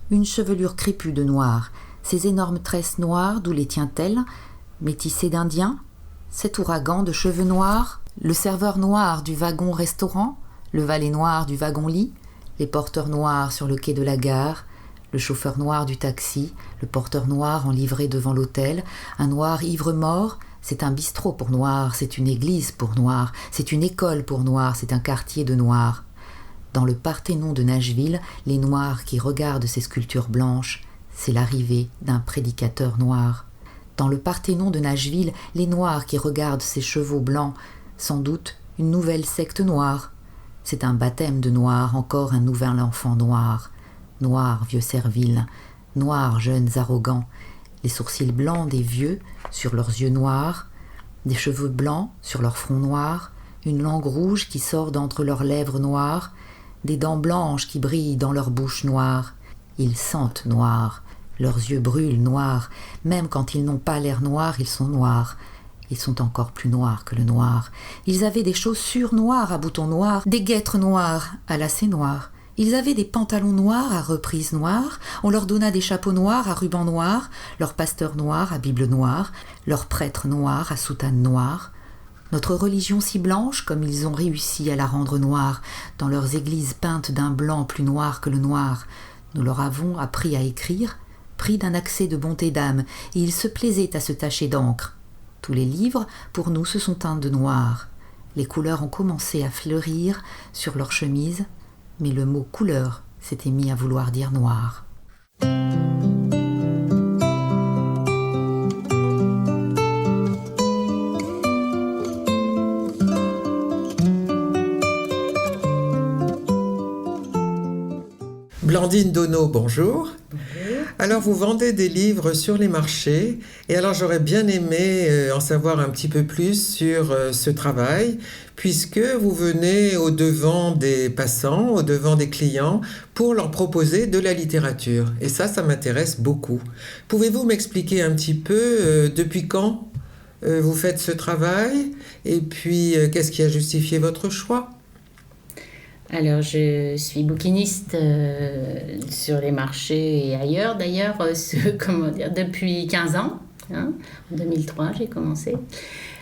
une chevelure crépue de noir, ces énormes tresses noires, d'où les tient-elle, métissées d'indiens, cet ouragan de cheveux noirs, le serveur noir du wagon-restaurant, le valet noir du wagon-lit, les porteurs noirs sur le quai de la gare, le chauffeur noir du taxi, le porteur noir en livrée devant l'hôtel, un noir ivre-mort, c'est un bistrot pour noirs, c'est une église pour noirs, c'est une école pour noirs, c'est un quartier de noirs. Dans le Parthénon de Nashville, les noirs qui regardent ces sculptures blanches, c'est l'arrivée d'un prédicateur noir. Dans le Parthénon de Nashville, les noirs qui regardent ces chevaux blancs, sans doute une nouvelle secte noire. C'est un baptême de noir, encore un nouvel enfant noir. Noirs vieux serviles, noirs jeunes arrogants, les sourcils blancs des vieux sur leurs yeux noirs, des cheveux blancs sur leur front noir, une langue rouge qui sort d'entre leurs lèvres noires, des dents blanches qui brillent dans leur bouche noire. Ils sentent noir, leurs yeux brûlent noirs, même quand ils n'ont pas l'air noirs, ils sont noirs. Ils sont encore plus noirs que le noir. Ils avaient des chaussures noires à boutons noirs, des guêtres noires à lacets noirs. Ils avaient des pantalons noirs à reprises noires, on leur donna des chapeaux noirs à rubans noirs, leurs pasteurs noirs à bible noire, leurs prêtres noirs à soutane noire. Notre religion si blanche, comme ils ont réussi à la rendre noire, dans leurs églises peintes d'un blanc plus noir que le noir, nous leur avons appris à écrire, pris d'un accès de bonté d'âme, et ils se plaisaient à se tacher d'encre. Tous les livres, pour nous, se sont teints de noir. Les couleurs ont commencé à fleurir sur leurs chemises, mais le mot couleur s'était mis à vouloir dire noir. Blandine Donneau, bonjour. Alors, vous vendez des livres sur les marchés, et alors j'aurais bien aimé en savoir un petit peu plus sur ce travail, puisque vous venez au-devant des passants, au-devant des clients, pour leur proposer de la littérature. Et ça m'intéresse beaucoup. Pouvez-vous m'expliquer un petit peu depuis quand vous faites ce travail, et puis qu'est-ce qui a justifié votre choix ? Alors, je suis bouquiniste sur les marchés et ailleurs, d'ailleurs, depuis 15 ans. En 2003, j'ai commencé.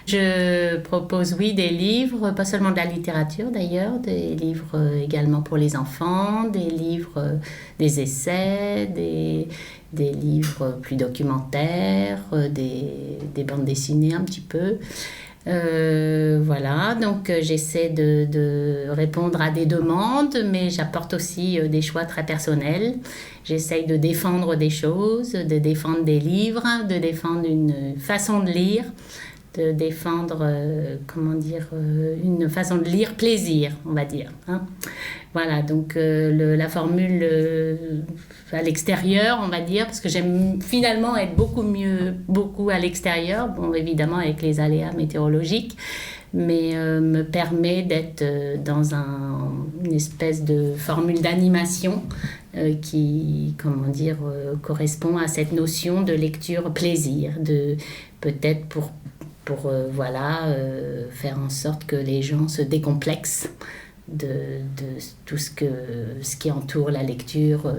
Je propose, oui, des livres, pas seulement de la littérature d'ailleurs, des livres également pour les enfants, des livres, des essais, des livres plus documentaires, des bandes dessinées un petit peu. Voilà, donc j'essaie de répondre à des demandes, mais j'apporte aussi des choix très personnels. J'essaie de défendre des choses, de défendre des livres, de défendre une façon de lire, de défendre, une façon de lire plaisir, on va dire. Voilà, donc la formule à l'extérieur, on va dire, parce que j'aime finalement être beaucoup à l'extérieur, bon, évidemment avec les aléas météorologiques, mais me permet d'être dans une espèce de formule d'animation qui, correspond à cette notion de lecture plaisir, de peut-être pour faire en sorte que les gens se décomplexent de tout ce qui entoure la lecture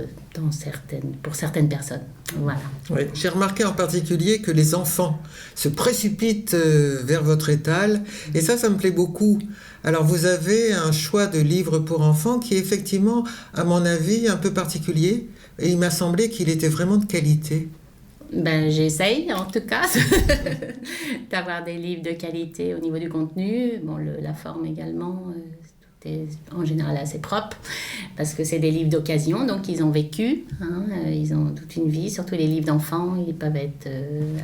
pour certaines personnes. Voilà. Oui. J'ai remarqué en particulier que les enfants se précipitent vers votre étal, et ça me plaît beaucoup. Alors vous avez un choix de livres pour enfants qui est effectivement, à mon avis, un peu particulier, et il m'a semblé qu'il était vraiment de qualité. Ben, j'essaye en tout cas d'avoir des livres de qualité au niveau du contenu, bon, la forme également, tout est en général assez propre parce que c'est des livres d'occasion, donc ils ont vécu, ils ont toute une vie, surtout les livres d'enfants, ils peuvent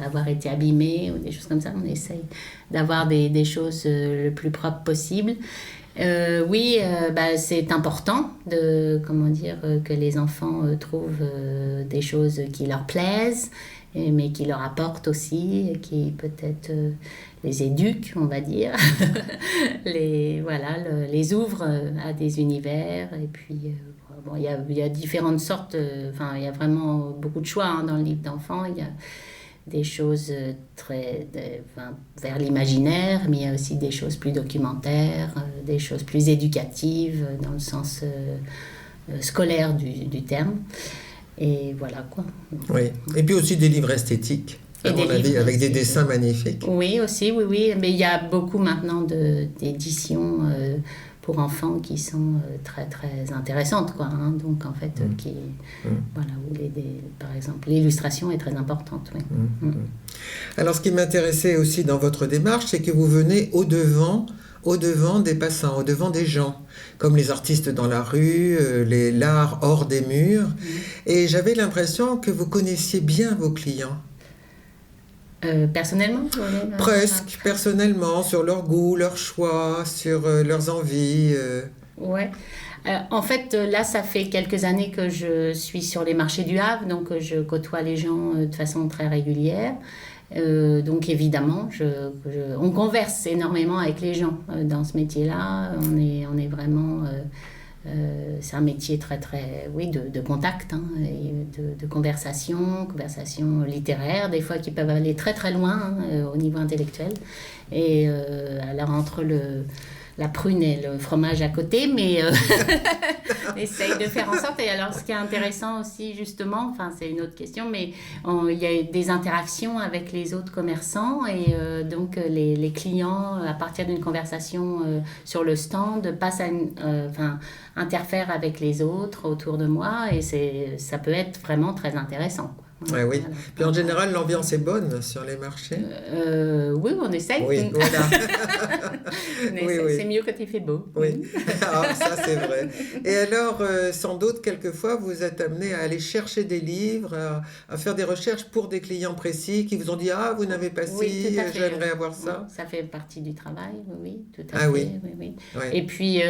avoir été abîmés ou des choses comme ça. On essaye d'avoir des choses le plus propre possible. C'est important que les enfants trouvent des choses qui leur plaisent, mais qui leur apportent aussi, et qui peut-être les éduquent, on va dire, les ouvrent à des univers. Et puis, il y a différentes sortes, il y a vraiment beaucoup de choix dans le livre d'enfants. Il y a des choses vers l'imaginaire, mais il y a aussi des choses plus documentaires, des choses plus éducatives dans le sens scolaire du terme. Et voilà quoi. Oui, et puis aussi des livres esthétiques, à mon avis, avec des dessins magnifiques. Oui, aussi, oui. Mais il y a beaucoup maintenant d'éditions pour enfants qui sont très très intéressantes, quoi. Donc en fait, où par exemple l'illustration est très importante. Oui. Alors ce qui m'intéressait aussi dans votre démarche, c'est que vous venez au-devant des passants, au-devant des gens, comme les artistes dans la rue, l'art hors des murs. Et j'avais l'impression que vous connaissiez bien vos clients. Personnellement Presque, personnellement, sur leur goût, leur choix, sur leurs envies. Ouais. En fait, là, ça fait quelques années que je suis sur les marchés du Havre, donc je côtoie les gens de façon très régulière. Donc évidemment, on converse énormément avec les gens dans ce métier-là. On est vraiment... c'est un métier très très de contact, et de conversation littéraire, des fois qui peuvent aller très très loin au niveau intellectuel. Et alors entre la prune et le fromage à côté, mais on essaye de faire en sorte. Et alors, ce qui est intéressant aussi, justement, c'est une autre question, mais il y a des interactions avec les autres commerçants, et donc les clients, à partir d'une conversation sur le stand, interfèrent avec les autres autour de moi, et ça peut être vraiment très intéressant, quoi. Oui. Voilà. Puis en général, l'ambiance est bonne sur les marchés. Oui, on essaye. Oui, voilà. C'est mieux quand il fait beau. Oui, ça c'est vrai. Et alors, sans doute, quelquefois, vous êtes amené à aller chercher des livres, à faire des recherches pour des clients précis qui vous ont dit « Ah, vous n'avez pas ci, j'aimerais avoir ça ». Ça fait partie du travail, oui, tout à fait. Oui. Et puis,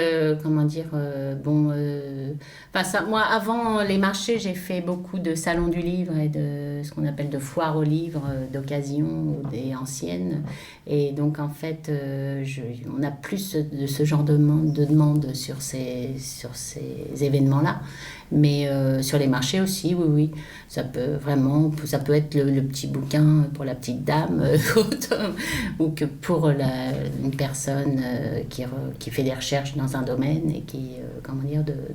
moi, avant les marchés, j'ai fait beaucoup de salons du livre et de ce qu'on appelle de foires aux livres d'occasion ou des anciennes. Et donc, en fait, on a plus de ce genre de demande sur ces événements-là. Mais sur les marchés aussi, oui. Ça peut être le petit bouquin pour la petite dame ou que pour une personne qui fait des recherches dans un domaine et qui,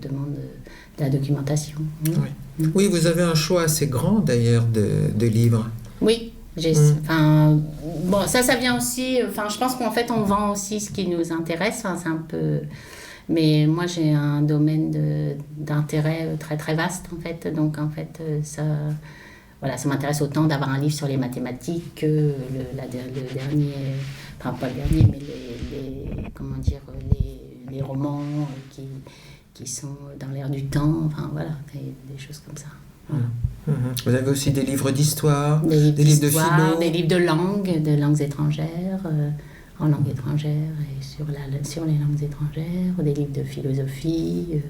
demande de la documentation. Oui, vous avez un choix assez grand d'ailleurs de livres. Oui. Ça vient aussi... je pense qu'en fait, on vend aussi ce qui nous intéresse. C'est un peu... Mais moi, j'ai un domaine d'intérêt très, très vaste, en fait. Donc, en fait, ça m'intéresse autant d'avoir un livre sur les mathématiques que le dernier... Enfin, pas le dernier, mais les romans qui sont dans l'air du temps. Enfin, voilà, des choses comme ça. Voilà. Vous avez aussi des livres d'histoire, des livres de philo, des livres de langues étrangères, en langue étrangère et sur les langues étrangères, des livres de philosophie,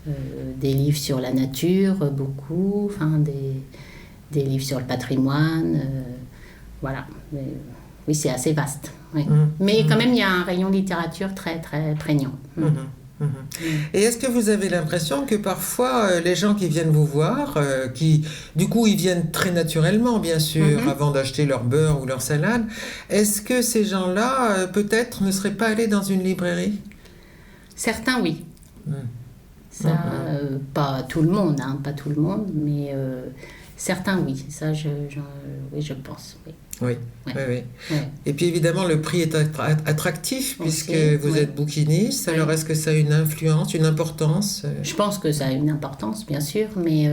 des livres sur la nature, beaucoup, des livres sur le patrimoine, voilà. Oui, c'est assez vaste. Oui. Mais quand même, il y a un rayon littérature très, très prégnant. Et est-ce que vous avez l'impression que parfois les gens qui viennent vous voir, du coup ils viennent très naturellement bien sûr avant d'acheter leur beurre ou leur salade, est-ce que ces gens-là peut-être ne seraient pas allés dans une librairie ? Certains oui. Ça, pas tout le monde, mais Certains, oui. Ça, oui, je pense. Oui. Oui, Ouais. oui, oui. Ouais. Et puis évidemment, le prix est attractif puisque Aussi, vous oui. êtes bouquiniste. Alors, est-ce que ça a une influence, une importance Je pense que ça a une importance, bien sûr, mais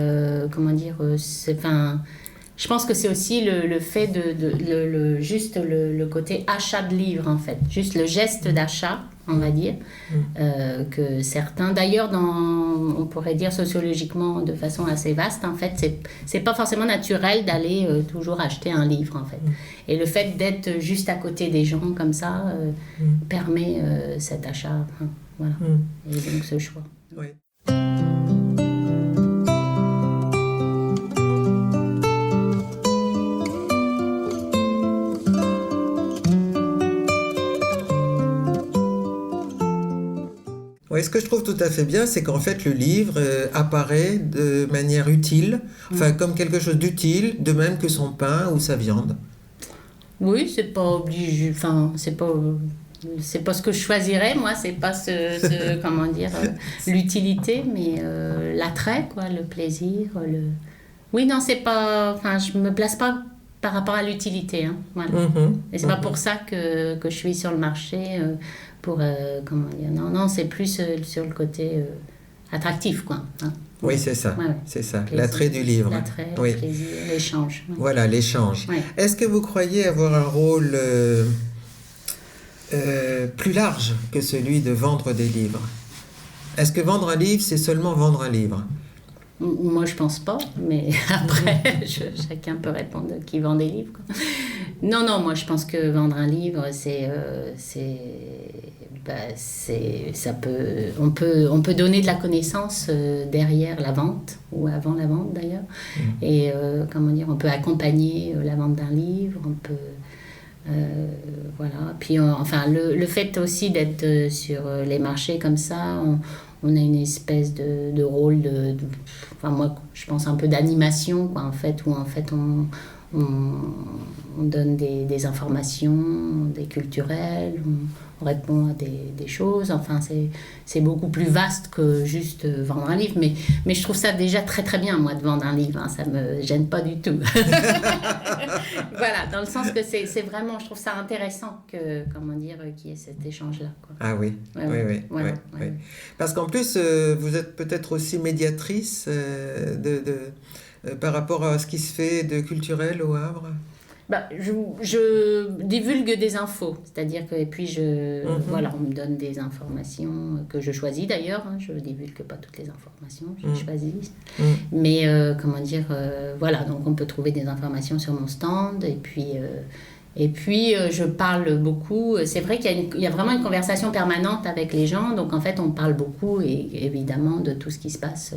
comment dire, je pense que c'est aussi le fait juste le côté achat de livres, en fait. Juste le geste d'achat, on va dire, que certains, d'ailleurs, on pourrait dire sociologiquement de façon assez vaste, en fait, c'est pas forcément naturel d'aller toujours acheter un livre, en fait. Et le fait d'être juste à côté des gens comme ça permet cet achat, voilà. Et donc ce choix. Oui. Oui, ce que je trouve tout à fait bien, c'est qu'en fait le livre apparaît de manière utile, enfin comme quelque chose d'utile, de même que son pain ou sa viande. Oui, c'est pas obligé, enfin, c'est pas ce que je choisirais, moi, c'est pas comment dire, l'utilité, mais l'attrait, quoi, le plaisir, Oui, non, c'est pas, enfin, je me place pas par rapport à l'utilité, hein, voilà. Et c'est pas pour ça que je suis sur le marché, pour, comment dire, non, c'est plus sur le côté attractif, quoi. Hein. Oui, c'est ça, Ouais. c'est ça, Plaisir, l'attrait du livre. L'attrait, Oui. le plaisir, l'échange. Ouais. Voilà, l'échange. Ouais. Est-ce que vous croyez avoir un rôle plus large que celui de vendre des livres? Est-ce que vendre un livre, c'est seulement vendre un livre? Moi, je pense pas, mais après, chacun peut répondre qui vend des livres, quoi. Non, moi, je pense que vendre un livre, on peut donner de la connaissance derrière la vente, ou avant la vente d'ailleurs, et comment dire, on peut accompagner la vente d'un livre, on peut... voilà. Puis, enfin, le fait aussi d'être sur les marchés comme ça, on a une espèce de rôle enfin, moi, je pense un peu d'animation, quoi, en fait, où en fait on donne des informations, des culturelles, on répond à des choses. Enfin, c'est beaucoup plus vaste que juste vendre un livre. Mais je trouve ça déjà très très bien, moi, de vendre un livre. Hein, ça me gêne pas du tout. Voilà, dans le sens que c'est vraiment, je trouve ça intéressant comment dire, qu'il y ait cet échange-là, quoi. Ah oui, Ouais. Oui. Parce qu'en plus, vous êtes peut-être aussi médiatrice par rapport à ce qui se fait de culturel au Havre. Je divulgue des infos, c'est-à-dire que, et puis voilà, on me donne des informations que je choisis d'ailleurs, hein, je ne divulgue pas toutes les informations, je choisis. Mais comment dire, voilà, donc on peut trouver des informations sur mon stand, et puis je parle beaucoup. C'est vrai qu'il y a vraiment une conversation permanente avec les gens, donc en fait on parle beaucoup, et évidemment, de tout ce qui se passe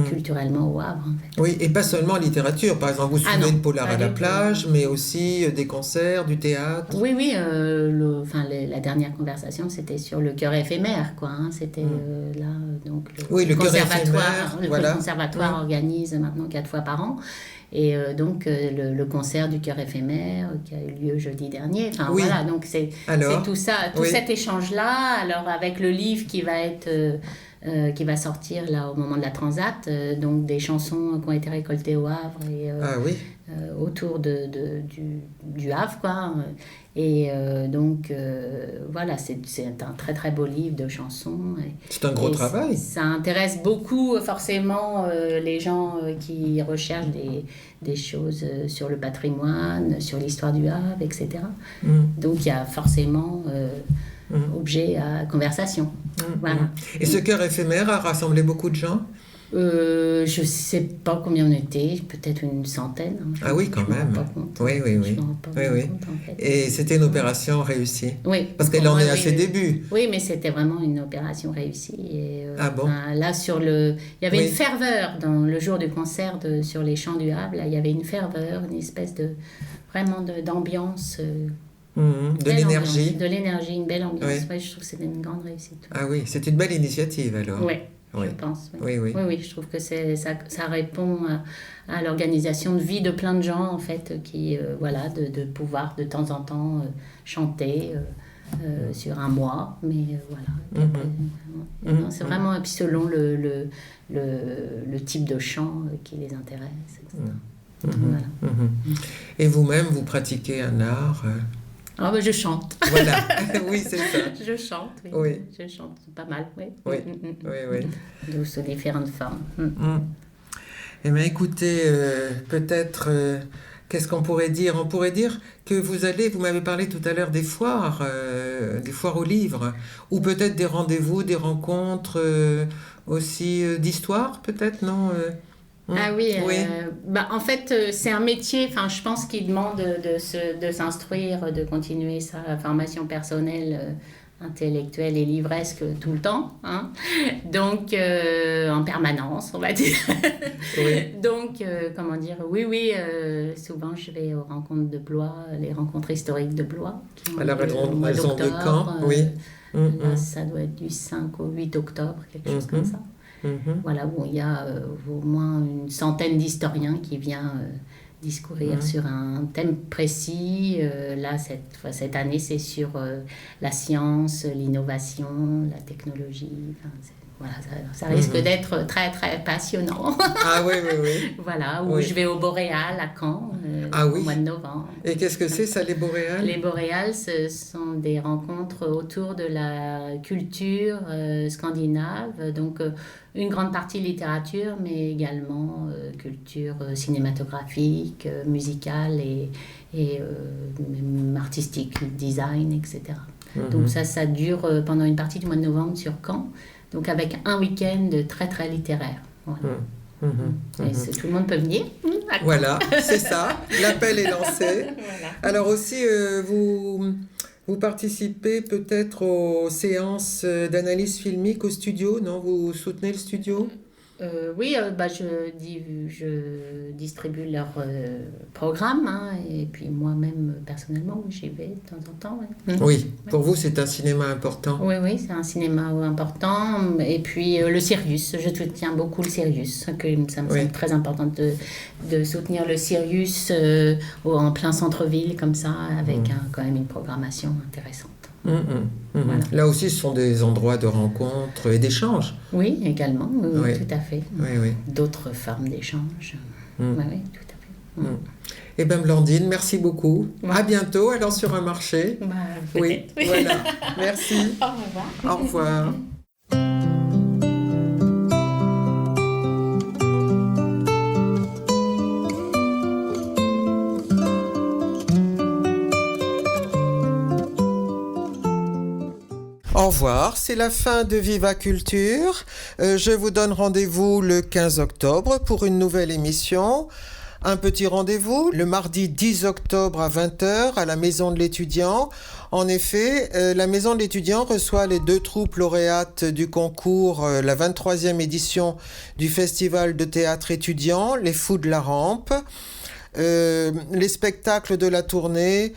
culturellement au Havre, en fait. Oui, et pas seulement en littérature. Par exemple, vous suivez le Polar à la plage, mais aussi des concerts, du théâtre. Oui, la dernière conversation, c'était sur le chœur éphémère, quoi. Hein. C'était là, donc le conservatoire. Le conservatoire organise maintenant 4 fois par an. Et donc, le concert du chœur éphémère qui a eu lieu jeudi dernier. Enfin, voilà, donc c'est tout ça, cet échange-là. Alors, avec le livre qui va sortir là au moment de la Transat, donc des chansons qui ont été récoltées au Havre et autour du Havre, quoi. Et donc, voilà, c'est un très très beau livre de chansons. C'est un gros travail. Ça intéresse beaucoup, forcément, les gens qui recherchent des choses sur le patrimoine, sur l'histoire du Havre, etc. Donc, il y a forcément objet à conversation. Voilà. Et ce chœur éphémère a rassemblé beaucoup de gens? Je ne sais pas combien on était, peut-être une centaine. Hein. Ah oui, quand même. Je m'en rends pas compte. Oui. Je m'en rends pas compte, en fait. Et c'était une opération réussie? Oui. Parce qu'elle en est à ses débuts. Oui, mais c'était vraiment une opération réussie. Et, ah bon? Là, il y avait une ferveur dans le jour du concert sur les champs du Havre. Là, il y avait une ferveur, une espèce d'ambiance. De l'énergie. De l'énergie, une belle ambiance. Ouais, je trouve que c'était une grande réussite. Ah oui, c'est une belle initiative alors. Oui, je pense. Oui, je trouve que ça répond à l'organisation de vie de plein de gens, en fait, qui, voilà, de pouvoir de temps en temps chanter sur un mois, mais voilà. Après, c'est vraiment, puis selon le type de chant qui les intéresse, etc. Voilà. Et vous-même, vous pratiquez un art Je chante. Voilà, oui, c'est ça. Je chante, oui. Je chante pas mal, oui. Oui. Sous différentes formes. Eh bien, écoutez, peut-être, qu'est-ce qu'on pourrait dire ? On pourrait dire que vous m'avez parlé tout à l'heure des foires aux livres, ou peut-être des rendez-vous, des rencontres aussi d'histoire, peut-être, non Ah oui, en fait, c'est un métier, je pense qu'il demande de s'instruire, de continuer sa formation personnelle, intellectuelle et livresque tout le temps, hein. Donc en permanence, on va dire. Oui. Donc, souvent je vais aux rencontres de Blois, les rencontres historiques de Blois. Alors elles ont de quand oui. Là, ça doit être du 5 au 8 octobre, quelque chose comme ça. Voilà, où il y a au moins une centaine d'historiens qui viennent discourir sur un thème précis. Là, cette année, c'est sur la science, l'innovation, la technologie. Ça risque d'être très, très passionnant. Ah oui. Voilà, où je vais au Boréal à Caen au mois de novembre. Et qu'est-ce que c'est ça, les Boréales ? Les Boréales, ce sont des rencontres autour de la culture scandinave, donc une grande partie littérature, mais également culture cinématographique, musicale et même artistique, design, etc. Donc ça dure pendant une partie du mois de novembre sur Caen. Donc avec un week-end très très littéraire. Voilà. Et tout le monde peut venir. Voilà, c'est ça. L'appel est lancé. Voilà. Alors aussi, vous participez peut-être aux séances d'analyse filmique au studio, non ? Vous soutenez le studio ? Oui, je distribue leur programme, hein, et puis moi-même, personnellement, j'y vais de temps en temps. Ouais. Oui, pour vous, c'est un cinéma important. Oui, c'est un cinéma important. Et puis le Sirius, je soutiens beaucoup le Sirius, que ça me semble très important de soutenir le Sirius en plein centre-ville, comme ça, avec quand même une programmation intéressante. Voilà. Là aussi, ce sont des endroits de rencontre et d'échange. Oui, également, oui. Tout à fait. Oui. D'autres formes d'échange. Oui, tout à fait. Eh bien, Blandine, merci beaucoup. À bientôt, alors sur un marché. Oui, voilà. Merci. Au revoir. Au revoir. Au revoir, c'est la fin de Viva Culture. Je vous donne rendez-vous le 15 octobre pour une nouvelle émission. Un petit rendez-vous le mardi 10 octobre à 20h à la Maison de l'Étudiant. En effet, la Maison de l'Étudiant reçoit les 2 troupes lauréates du concours, la 23e édition du Festival de théâtre étudiant, Les Fous de la Rampe. Les spectacles de la tournée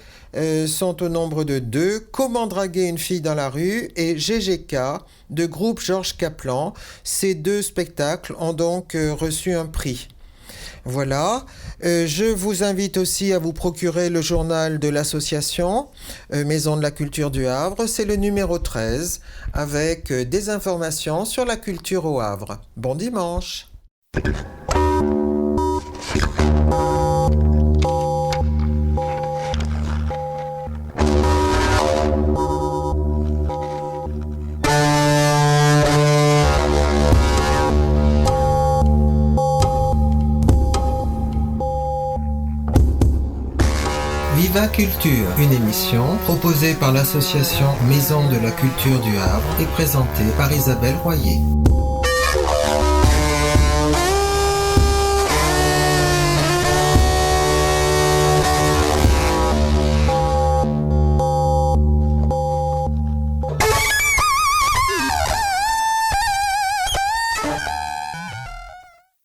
sont au nombre de 2, Comment draguer une fille dans la rue et GGK de groupe Georges Kaplan. Ces 2 spectacles ont donc reçu un prix. Voilà, je vous invite aussi à vous procurer le journal de l'association Maison de la Culture du Havre, c'est le numéro 13, avec des informations sur la culture au Havre. Bon dimanche. Viva Culture, une émission proposée par l'association Maison de la Culture du Havre et présentée par Isabelle Royer.